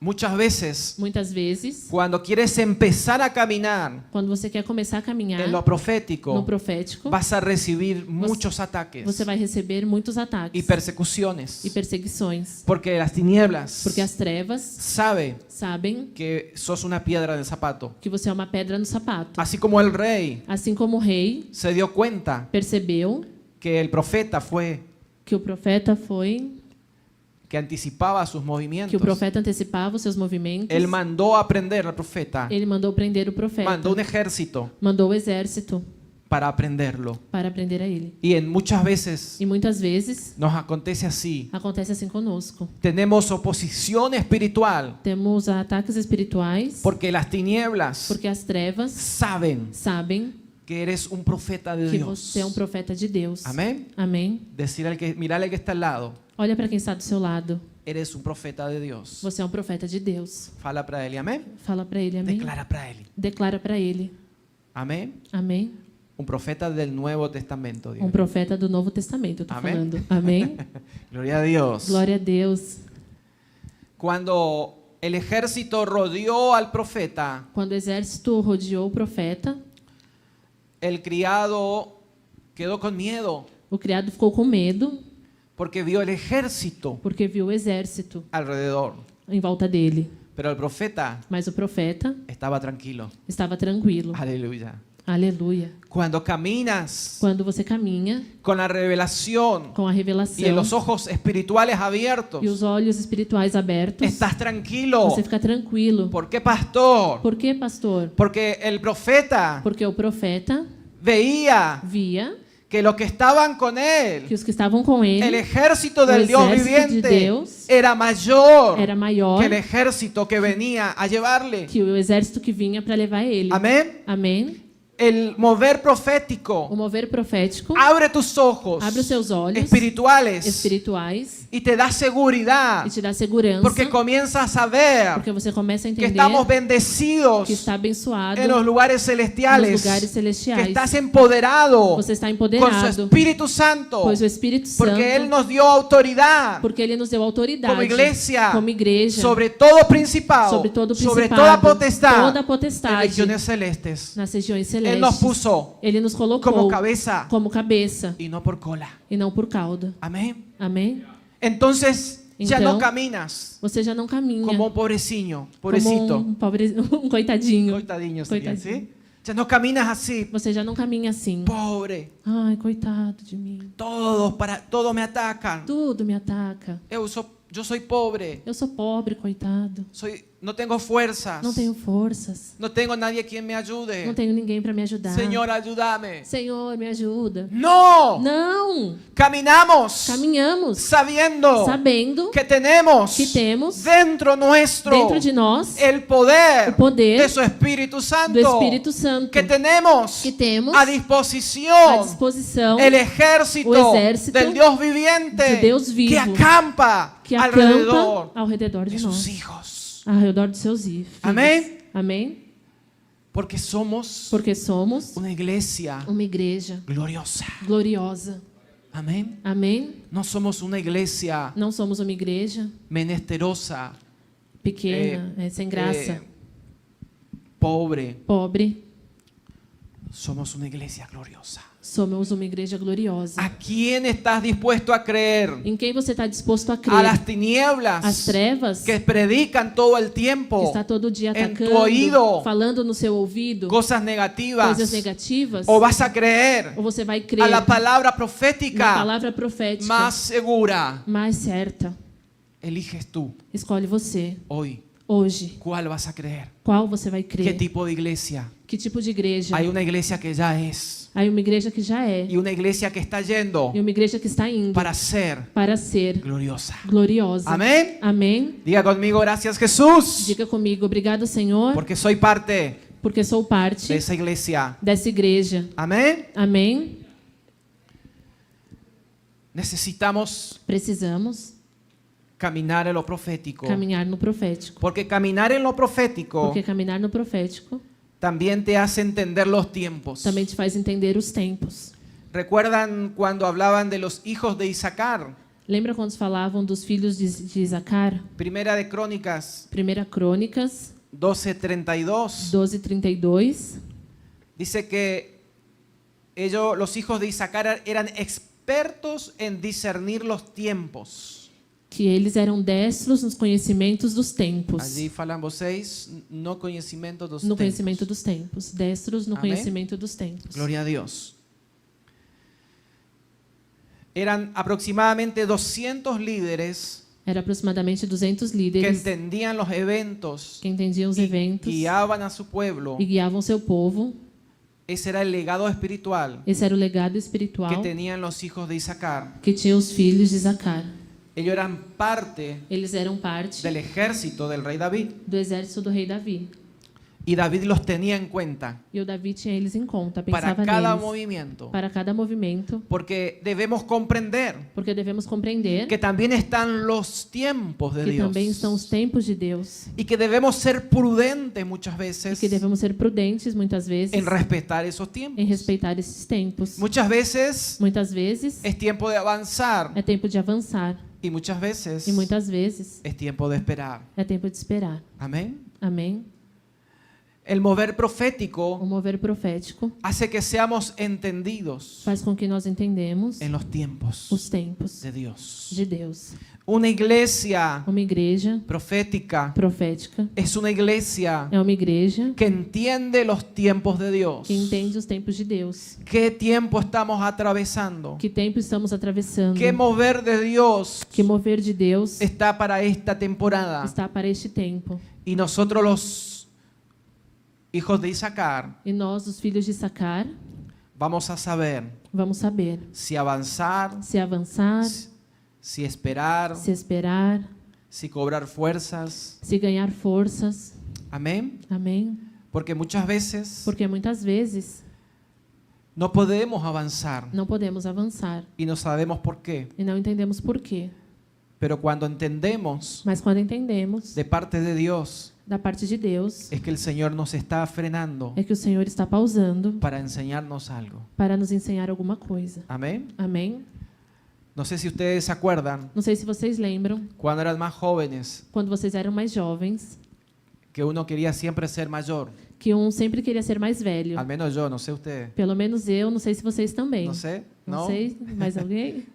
muchas veces, muitas vezes, cuando quieres empezar a caminar quando você quer começar a caminhar en lo no profético, profético, vas a recibir muchos ataques você vai receber muitos y ataques persecuciones, e perseguições, porque las tinieblas porque as trevas sabe sabem que sos una piedra de zapato. que você é uma pedra no sapato. Así como el rey Assim como o rei se dio cuenta percebeu que el profeta fue que o profeta foi, que anticipaba sus que o movimientos, profeta antecipava os seus movimentos, él mandó a prender al profeta, ele mandou prender o profeta, mandó un ejército mandou o exército para aprenderlo. para prender a ele. Y en muchas veces E muitas vezes nos acontece así. acontece assim conosco. Tenemos oposición espiritual Temos ataques espirituais porque las tinieblas porque as trevas saben sabem que eres un profeta de que Dios. você é um profeta de Deus. Amén. Amém? Decir al que, mirale al que está al lado, Olha para quem está do seu lado. eres un profeta de Dios. Você é um profeta de Deus. Fala para él, amén. Fala para ele, amém? Declara para él. Declara para ele. Amén. Amém? Un profeta del Nuevo Testamento. diga. Um profeta do Novo Testamento, eu tô Amém? falando. Amém? Gloria a Dios. Glória a Deus. Cuando el ejército rodeó al profeta, Quando o exército rodeou o profeta, el criado quedó con miedo o criado ficou com medo porque vio el ejército porque viu o exército alrededor. em volta dele. Pero el profeta Mas o profeta estaba tranquilo. estava tranquilo. Aleluya. Aleluia. Cuando caminas Quando você caminha con la revelación com a revelação y en los ojos espirituales abiertos, e os olhos espirituais abertos, estás tranquilo. você fica tranquilo. ¿Por qué, pastor? Por quê, pastor? Porque el profeta Porque o profeta veía via que los que estaban con él, que os que estavam com el ele, ejército del o Dios exército de viviente, Deus era mayor era maior que el ejército que venía a llevarle. que o exército que vinha para levar ele. Amén. Amém? El mover O profético mover profético abre tus ojos abre os seus olhos espirituales espirituais y te da seguridad e te dá segurança, porque comienzas a ver porque você começa a que entender estamos bendecidos que está abençoado en los lugares nos celestiales, lugares que celestiais. estás empoderado Você está con su empoderado, Espíritu Santo, pois o Espírito Santo, porque Él nos dio autoridad porque Ele nos deu autoridade como iglesia como igreja sobre todo principado, sobre todo sobre principado, toda potestad toda en potestade regiones celestes. nas regiões Él celestes. nos puso Ele nos colocou como cabeza como cabeça y no por cola. e não por cauda. Amén. Amém? Entonces ya Então, no caminas Você já não caminha como un pobrecito, como um, pobre, um coitadinho. coitadinho, sería, Coitadinho. ¿sí? Ya no caminas así, Você já não caminha assim. pobre. Ai, coitado de mim. Todos me atacan. Tudo me ataca. Eu sou yo soy pobre, Eu sou pobre, coitado. no tengo fuerzas, Não tenho forças. no tengo nadie quien me Não ayude. tenho ninguém para me ajudar. Señor, ayúdame. Senhor, me ajuda. No, Não! caminamos Caminhamos sabiendo sabendo que tenemos que temos dentro nuestro dentro de nós el poder, o poder de su Espíritu Santo, do Espírito Santo. que tenemos Que temos a à disposición disposição el ejército, o exército del Dios viviente de Deus vivo, que acampa que alrededor acampa ao redor de de sus nós, hijos. ao redor de seus filhos. Amém? Amém? Porque somos Porque somos una iglesia uma igreja gloriosa. gloriosa. Amén. Amém? No somos una iglesia Não somos uma igreja menesterosa, pequena, sem graça, pobre. pobre. Somos una iglesia gloriosa. Somos uma igreja gloriosa. ¿A quién estás dispuesto a creer? Em quem você está disposto a A crer? las tinieblas As trevas, que predican todo el que tiempo está todo dia en tu atacando, oído falando no seu ouvido, cosas negativas. coisas negativas, ¿O vas a creer ou você vai a crer la palabra na profética palavra profética más segura? mais certa? Eliges tú Escolhe você, hoy. hoje. ¿Cuál vas a creer? Qual você vai ¿Qué crer? tipo de iglesia? Que tipo de igreja? Hay una iglesia que ya es Aí uma igreja que já é, y una iglesia que está yendo e uma igreja que está indo para ser para ser gloriosa. gloriosa. Amén. Amém? Diga conmigo, gracias Jesús, Diga comigo, obrigado, Senhor, porque soy parte porque sou parte de esa iglesia. dessa igreja. Amén. Amém? Necesitamos Precisamos caminar en lo profético, caminhar no profético. porque caminar en lo profético Porque caminhar no profético también te hace entender los tiempos. também te faz entender os tempos. ¿Recuerdan cuando hablaban de los hijos de Isaacar? Lembra quando falavam dos filhos de Isacar? Primera de Crónicas 1 Crônicas 12:32. 12:32. Dice que ellos, los hijos de Isaacar, eran expertos en discernir los tiempos. Que eles eram destros nos conhecimentos dos tempos. Allí falan vocês, no conhecimento dos No tempos. conhecimento dos tempos. Destros no Amém? conhecimento dos tempos. Gloria a Dios. Eran aproximadamente 200 líderes Era aproximadamente 200 que líderes entendían los eventos que entendiam os y eventos guiaban a su pueblo. e guiavam seu povo. Ese era el legado espiritual Esse era o legado que espiritual tenían los hijos de Isaacar. que tinha os filhos de Isacar. Ellos eran parte Eles eram parte del ejército del rey David do exército do rei Davi. y David los tenía en cuenta E o Davi tinha eles em conta, para pensava cada neles. movimiento, Para cada movimento, porque debemos comprender porque devemos compreender que también están los tiempos de que Dios também estão os tempos de Deus y que debemos ser prudentes muchas e veces que devemos ser prudentes muitas vezes en respetar esos tiempos. em respeitar esses tempos. Muchas veces Muitas vezes es tiempo de avanzar é tempo de avançar y muchas veces e muitas vezes es tiempo de esperar. é tempo de esperar. Amén. Amém? El mover O profético mover profético hace que seamos entendidos faz com que nós entendemos en los tiempos os tempos de Dios. de Deus. Una iglesia Uma igreja profética profética es una iglesia é uma igreja que entiende los tiempos de Dios. que entende os tempos de Deus. ¿Qué tiempo estamos atravesando? Que tempo estamos atravessando? ¿Qué mover de Dios Que mover de Deus está para esta temporada? está para este tempo. Y nosotros los hijos de Isaacar E nós, os filhos de Sacar, vamos a saber vamos saber si avanzar, se avançar, si esperar, se esperar, si cobrar fuerzas. se ganhar forças. Amén. Amém? Porque muchas veces Porque muitas vezes no podemos avanzar não podemos avançar y no sabemos por qué. e não entendemos por quê. Pero cuando entendemos Mas quando entendemos de parte de Dios, da parte de Deus, es que el Señor nos está frenando é que o Senhor está pausando para enseñarnos algo. para nos ensinar alguma coisa. Amén. Amém? No sé si ustedes se acuerdan, Não sei se vocês lembram, cuando eran más jóvenes, quando vocês eram mais jovens, que uno quería siempre ser mayor. que sempre queria ser mais velho. Al menos yo, no sé ustedes. Pelo menos eu, não sei se vocês também. No sé, Não ¿no? sei, mais alguém?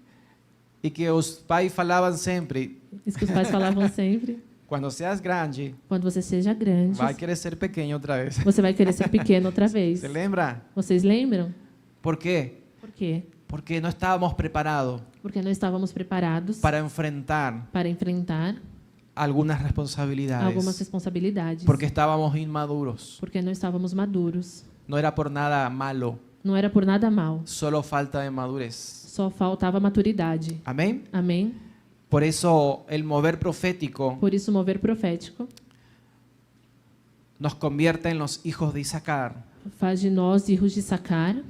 Y que os pais falaban siempre, Isso que os pais falavam sempre. cuando seas grande, Quando você seja grande, vai querer ser pequeño otra vez. você vai querer ser pequeno outra vez. ¿Se lembra? Vocês lembram? ¿Por qué? Por quê? porque no estábamos preparados porque não estávamos preparados para enfrentar para enfrentar algunas algumas responsabilidades, responsabilidades, porque estábamos inmaduros. porque não estávamos maduros. No era por nada malo, Não era por nada mal, solo falta de madurez. só faltava maturidade. Amén. Amém? Por eso el mover profético Por isso, o mover profético nos convierte en los hijos de Isaacar faz de nós hijos de Sacar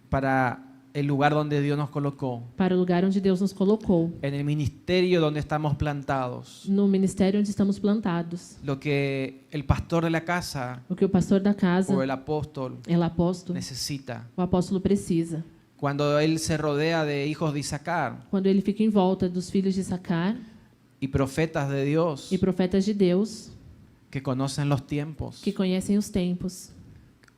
para el lugar donde Dios nos colocó, para o lugar onde Deus nos colocou, en el ministerio donde estamos plantados. no ministério onde estamos plantados. Lo que el pastor de la casa O que o pastor da casa, o el apóstol o apóstolo, necesita. o apóstolo precisa. Cuando él se rodea de hijos de Isaacar Quando ele fica em volta dos filhos de Sacar y profetas de Dios e profetas de Deus, que conocen los tiempos. que conhecem os tempos.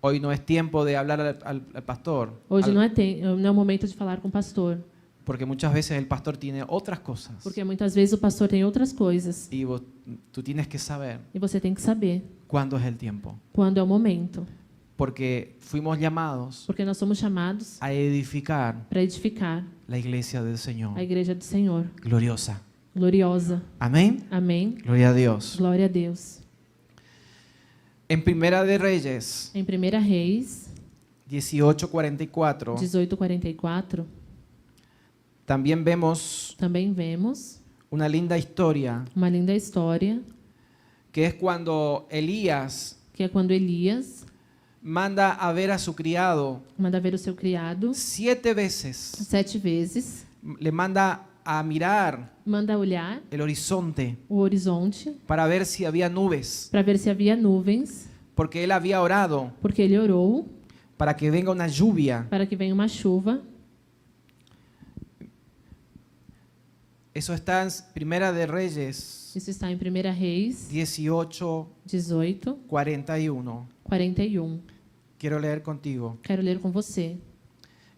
Hoy no es tiempo de hablar al pastor, Hoje não é o momento de falar com o pastor, porque muchas veces el pastor tiene otras cosas porque muitas vezes o pastor tem outras coisas y tú tienes que saber e você tem que saber cuándo es el tiempo, quando é o momento, porque fuimos llamados porque nós somos chamados a edificar para edificar la iglesia del Señor, a igreja do Senhor, gloriosa. gloriosa. Amén. Amém? Gloria a Dios. Glória a Deus. En Primera de Reyes Em 1 Reis 18:44 18:44, también vemos também vemos una linda historia uma linda história, que es cuando Elías que é quando Elias manda a ver a su criado manda ver o seu criado 7 veces, 7 vezes, le manda a mirar manda olhar el horizonte o horizonte para ver si había nubes, para ver se havia nuvens, porque él había orado porque ele orou para que venga una lluvia. para que venha uma chuva. Eso está en Primera de Reyes Isso está em 1 Reis 18:41. 18:41. Quiero leer contigo. Quero ler com você.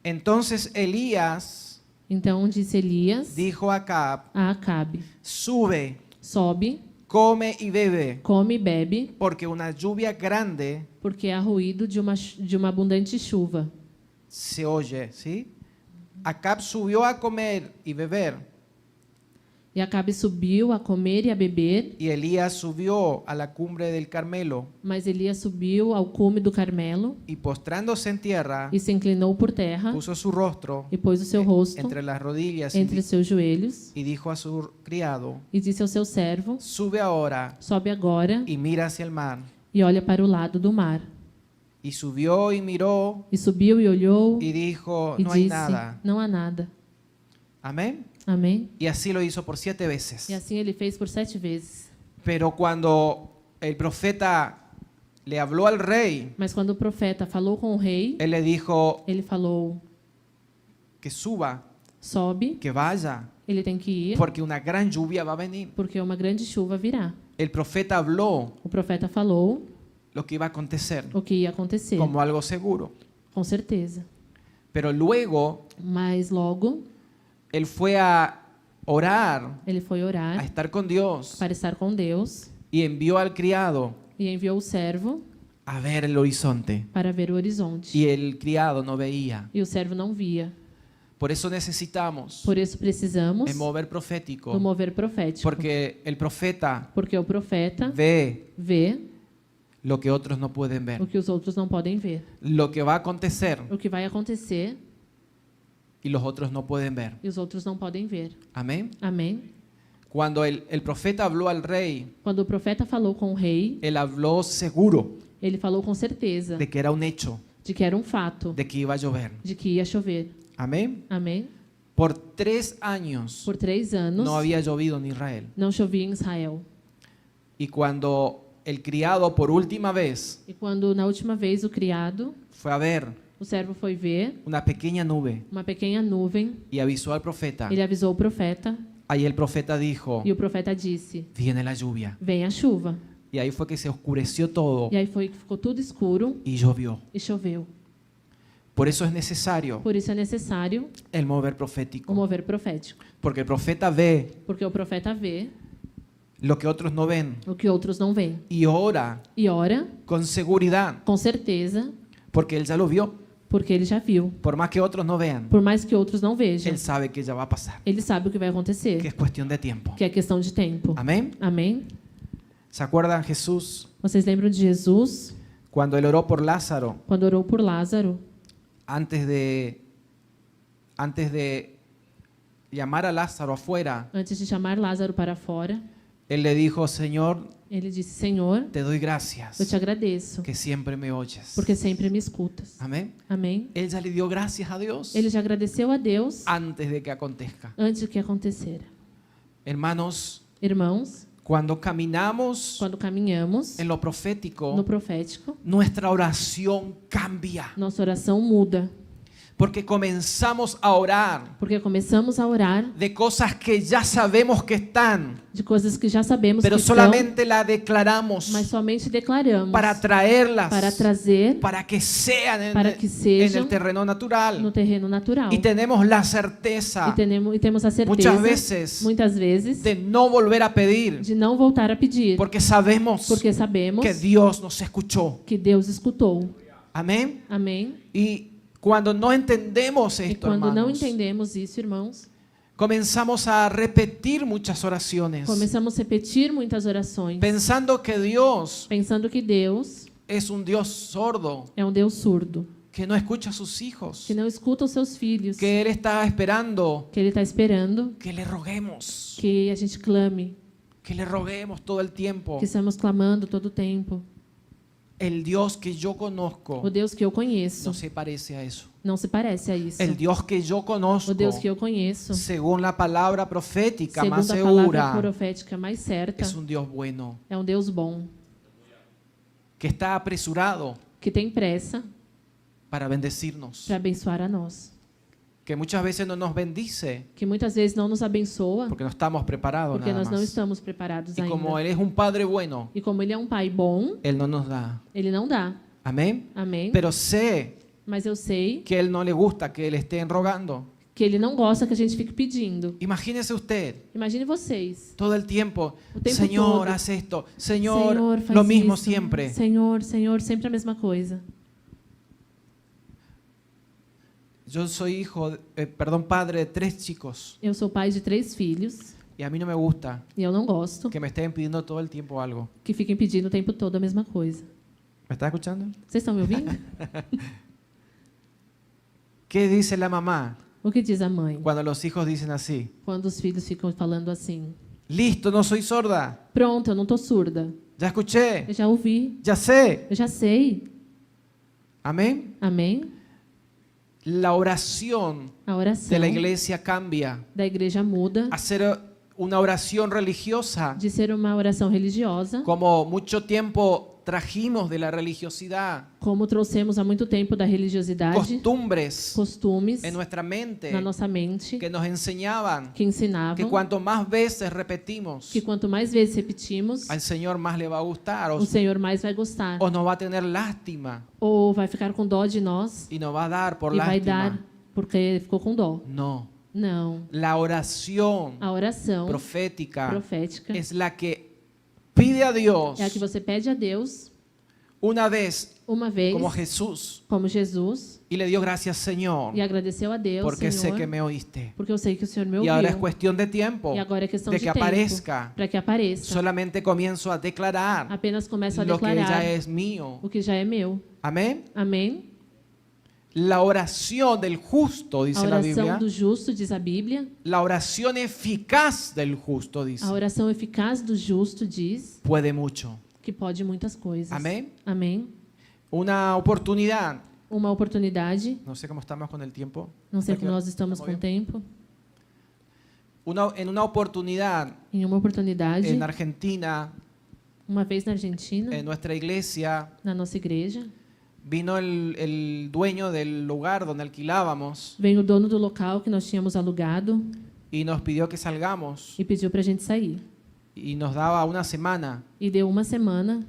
Entonces Elías Então disse Elias dijo a Acab: a Acabe: sube, sobe, come y bebe, come e bebe, porque una lluvia grande porque há ruído de uma abundante chuva. se oye, ¿sí? Acab subió a comer y beber, E Acabe subiu a comer e a beber, y Elías subió a la cumbre del Carmelo, mas Elias subiu ao cume do Carmelo y postrándose en tierra, e se inclinou por terra puso su rostro e pôs o seu rosto entre las rodillas entre os seus joelhos y dijo a su criado: e disse ao seu servo: sube ahora sobe agora y mira hacia el mar. e olha para o lado do mar. Y subió y miró E subiu e olhou y dijo: e no hay disse: nada. não há nada. Amén. Amém? Y así lo hizo por 7 veces. E assim ele fez por 7 vezes. Pero cuando el profeta le habló al rey, Mas quando o profeta falou com o rei, él le dijo ele falou: que suba, sobe, que vaya, ele tem que ir, porque una gran lluvia va a venir. porque uma grande chuva virá. El profeta habló O profeta falou lo que iba a acontecer o que ia acontecer, como algo seguro. com certeza. Pero luego Mas logo él fue a orar, ele foi a orar estar con Dios, para estar com Deus y envió al criado e enviou o servo a ver el horizonte. para ver o horizonte. Y el criado no veía. E o servo não via. Por eso necesitamos Por isso precisamos el mover do profético, mover profético. porque el profeta Porque o profeta ve vê lo que otros no pueden ver, o que os outros não podem ver. lo que va a acontecer O que vai acontecer y los otros no pueden ver. e os outros não podem ver. Amén. Amém? Cuando el profeta habló al rey, Quando o profeta falou com o rei, él habló seguro ele falou com certeza de que era un hecho, de que era um fato, de que iba a llover. de que ia chover. Amén. Amém? Por 3 años Por 3 anos no había llovido en Israel. não chovia em Israel. Y cuando el criado por última vez E quando na última vez o criado, fue a ver o servo foi ver una pequeña nube uma pequena nuvem, y avisó al profeta, ele avisou o profeta ahí el profeta dijo: e o profeta disse: viene la lluvia. vem a chuva. Y ahí fue que se oscureció todo E aí foi que ficou tudo escuro y llovió. e choveu. Por eso es necesario Por isso é necessário el mover o profético, mover profético. porque el profeta ve Porque o profeta vê lo que otros no ven o que outros não veem. y ora E ora, con seguridad, com certeza, porque él ya lo vio. Porque ele já viu. Por más que otros no vean, Por mais que outros não vejam, Él sabe que ya va a pasar, ele sabe o que vai que acontecer, es cuestión de tiempo. que é questão de tempo. Amén. Amém? ¿Se acuerdan Jesús Vocês lembram de Jesus, cuando Él oró por Lázaro quando orou por Lázaro, antes de llamar a Lázaro afuera? antes de chamar Lázaro para fora? Él le dijo, Señor, Ele disse: Senhor, te doy eu te gracias agradeço, que siempre me oyes. porque sempre me escutas. Amén. Amém? Él ya le dio gracias a Dios Ele já agradeceu a Deus antes de que acontezca. antes de que acontecera. Hermanos, Irmãos, cuando caminamos quando caminhamos en lo no profético, profético, nuestra oración cambia. nossa oração muda, Porque comenzamos a orar porque começamos a orar de cosas que ya sabemos que están, de coisas que já sabemos pero que estão, solamente la declaramos mas somente declaramos para traerlas, para trazer para que sean para que en sejam el terreno no natural. terreno natural. Y tenemos la E certeza temos a certeza, muitas veces de no volver a pedir, não voltar a pedir, porque sabemos porque sabemos que Dios nos escuchó. que Deus escutou. Amén. Amém? Y cuando no entendemos E esto, quando não hermanos, entendemos isso, irmãos, comenzamos a repetir muchas oraciones, começamos a repetir muitas orações, pensando que Dios pensando que Deus es un Dios sordo, é um Deus surdo, que no escucha a sus hijos, que não escuta os seus filhos, que Él está esperando que Ele está esperando que le roguemos, que a gente clame, que le roguemos todo el tiempo. que estamos clamando todo o tempo. El Dios que yo conozco O Deus que eu conheço no se parece a eso. não se parece a isso. El Dios que yo conozco, O Deus que eu conheço, según la palabra profética más segundo a palavra segura, profética mais certa, es un Dios bueno, é um Deus bom, que está apresurado que tem pressa para bendecirnos, para abençoar a nós, que muchas veces no nos bendice que muitas vezes não nos abençoa porque no estamos preparados porque nada nós não más. estamos preparados Y como ainda. Él es un Padre bueno, E como Ele é um Pai bom, Él no nos da. Ele não dá. Amén. Amém? Pero sé Mas eu sei que Él no le gusta que le estén rogando. que Ele não gosta que a gente fique pedindo. Imagínese usted Imagine vocês. todo el tiempo, O tempo Señor, todo. haz esto, Señor, faz lo mismo isso. siempre. Senhor, Senhor, sempre a mesma coisa. Yo soy padre de 3 chicos Eu sou pai de 3 filhos y a mí no me gusta e eu não gosto que me estén pidiendo todo el tiempo algo. que fiquem pedindo o tempo todo a mesma coisa. ¿Me está escuchando? Vocês estão me ouvindo? ¿Qué dice la mamá O que diz a mãe cuando los hijos dicen así? quando os filhos ficam falando assim? Listo, no soy sorda. Pronto, eu não estou surda. Ya escuché, Eu já ouvi, ya sé. eu já sei. Amén. Amém? La oración A oração de la iglesia cambia da igreja muda a ser una oración religiosa, de ser uma oração religiosa, como mucho tiempo trajimos de la religiosidad, como trouxemos há muito tempo da religiosidade, costumbres costumes en nuestra mente na nossa mente que nos enseñaban que que ensinavam cuanto más veces repetimos, que quanto mais vezes repetimos, al Señor más le va a gustar o Senhor mais vai gostar, o nos va a tener lástima ou vai ficar com dó de nós y nos va a dar por e vai dar lástima. porque ficou com dó. No, Não. la oración A oração profética profética es la que pide a Dios é a que você pede a Deus una vez uma vez, como Jesús como Jesus, y le dio gracias, Señor, e agradeceu a Deus, porque sé Senhor, que me oíste. porque eu sei que o Senhor me Y ahora es ouviu. cuestión de tiempo E agora é questão de de que tempo aparezca. para que apareça. Solamente comienzo a declarar Apenas começo a lo que declarar ya es mío. o que já é meu. Amén. Amém? La oración del justo, A dice la oração Biblia. do justo, diz a Bíblia. La oración eficaz del justo, dice. A oração eficaz do justo diz Puede mucho. que pode muitas coisas. Amém. Amém? Una oportunidad. Uma oportunidade. No sé cómo estamos con el tiempo. Não sei Aqui, como nós estamos estamos com o bien? tempo. En una oportunidad Em uma oportunidade, en Argentina, uma vez na Argentina, en nuestra iglesia, na nossa igreja, vino el dueño del lugar donde alquilábamos veio o dono do local que nós tínhamos alugado y nos pidió que salgamos e pediu para a gente sair. y nos daba una semana E deu uma semana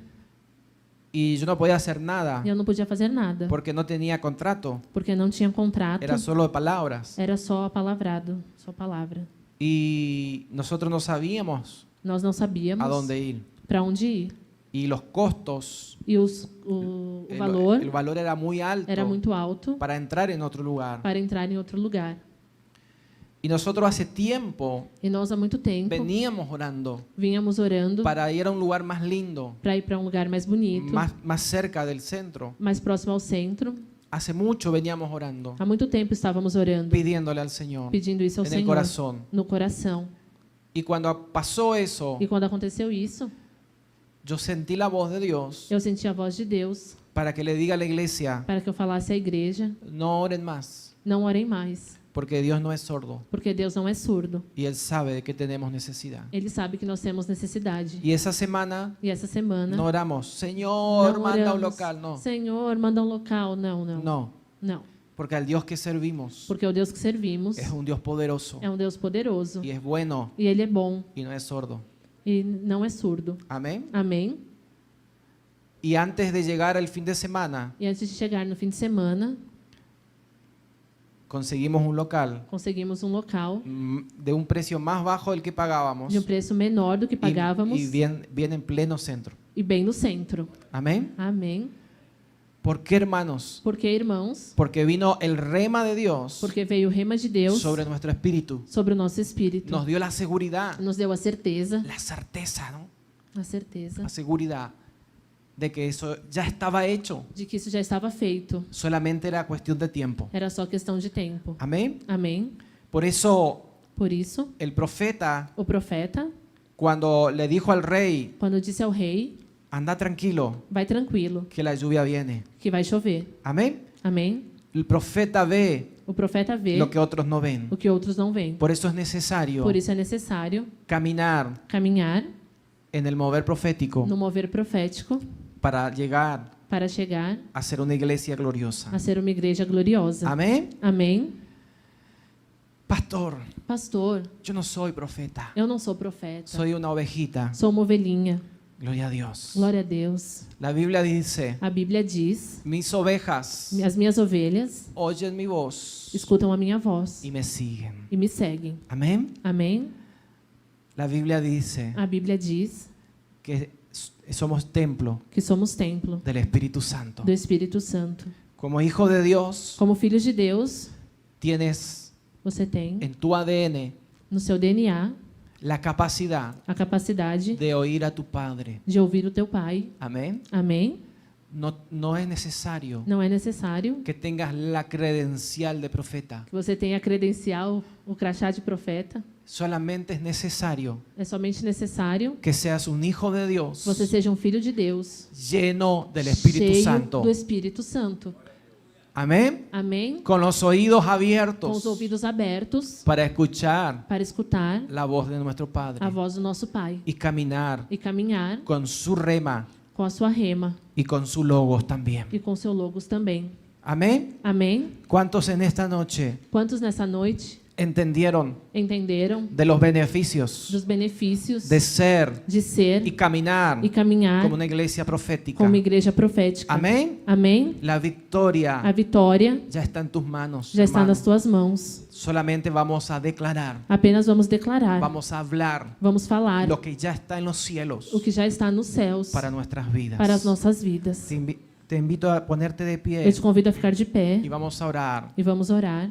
y yo no podía hacer nada e eu não podia fazer nada, porque no tenía contrato, porque não tinha contrato, era solo de palabras era só palavrado, só palavra. y nosotros no sabíamos Nós não sabíamos a dónde ir. para onde ir. y los costos, e o valor el valor era muy alto era muito alto para entrar en otro lugar. para entrar em outro lugar. Y nosotros hace tiempo E nós, há muito tempo, veníamos orando vínhamos orando para ir a un lugar más lindo, para ir para um lugar mais bonito, más cerca del centro. mais próximo ao centro. Hace mucho veníamos orando, Há muito tempo estávamos orando, pidiéndole al Señor pedindo isso ao en el Senhor, corazón. no coração. Y cuando pasó eso, E quando aconteceu isso, yo sentí la voz de Dios eu senti a voz de Deus para que le diga a la iglesia, para que eu falasse à igreja: no oren más, não orem mais, porque Dios no es sordo porque Deus não é surdo. y Él sabe de que tenemos necesidad. Ele sabe que nós temos necessidade. Y esa semana E essa semana, no oramos, Señor, não manda un oramos, local, no, Senhor, manda um local. Não, não. no, Não. porque al Dios que servimos Porque o Deus que servimos es un Dios poderoso é um Deus poderoso. y es bueno E Ele é bom y no es sordo. e não é surdo. Amén. Amém? Y antes de llegar al fin de semana, E antes de chegar no fim de semana, conseguimos un local conseguimos um local de un precio más bajo del que pagábamos de um preço menor do que pagávamos y bien en pleno centro. e bem no centro. Amén. Amém? ¿Por qué, hermanos? Porque, irmãos, Porque vino el rema de Dios porque veio o rema de Deus sobre nuestro espíritu. sobre o nosso espírito. Nos dio la seguridad, Nos deu a certeza, la certeza, ¿no? a certeza La seguridad de que eso ya estaba hecho. de que isso já estava feito. Solamente era cuestión de tiempo. Era só questão de tempo. Amén. Amém? Por eso Por isso, el profeta, o profeta, cuando le dijo al rey, quando disse ao rei: anda tranquilo, vai tranquilo, que la lluvia viene. que vai chover. Amén. Amém? El profeta ve O profeta vê lo que otros no ven. o que outros não veem. Por eso es necesario Por isso é necessário caminar caminhar en el mover profético no mover profético para llegar para chegar a ser una iglesia gloriosa. a ser uma igreja gloriosa. Amén. Amém? Pastor, Pastor, yo no soy profeta. eu não sou profeta. Soy una ovejita. Sou uma ovelhinha. Gloria a Dios. Glória a Deus. La Biblia dice, A Bíblia diz: mis ovejas as minhas ovelhas oyen mi voz escutam a minha voz y me siguen. e me seguem. Amén. Amém? La Biblia dice A Bíblia diz que somos templo que somos templo del Espíritu Santo. do Espírito Santo. Como hijo de Dios, Como filhos de Deus, tienes você tem en tu ADN no seu DNA la capacidad a capacidade de oír a tu Padre. de ouvir o teu Pai. Amén. Amém? No es necesario Não é necessário que tengas la credencial de profeta. que você tenha a credencial, o crachá de profeta. Solamente es necesario É somente necessário que seas un hijo de que Dios você seja um filho de Deus, lleno del Espíritu cheio Santo. do Espírito Santo. Amén. Amém? Con los oídos Com os abiertos ouvidos abertos para escuchar para escutar la voz de nuestro a Padre voz do nosso Pai y caminar e caminhar con su rema com a sua rema y con su logos también. e com seu logos também. Amén. Amém? ¿Cuántos en esta noche Quantos nessa noite entendieron entenderam de los beneficios dos benefícios de ser de ser y caminar e caminhar como una iglesia profética? como igreja profética? Amén. Amém? La A victoria vitória ya está en tus manos. já está hermano. nas tuas mãos. Solamente vamos a declarar, Apenas vamos declarar, vamos a hablar vamos falar lo que ya está en los cielos o que já está nos céus para nuestras vidas. para as nossas vidas. Te invito a ponerte de pie Eu te convido a ficar de pé y vamos a orar. e vamos orar.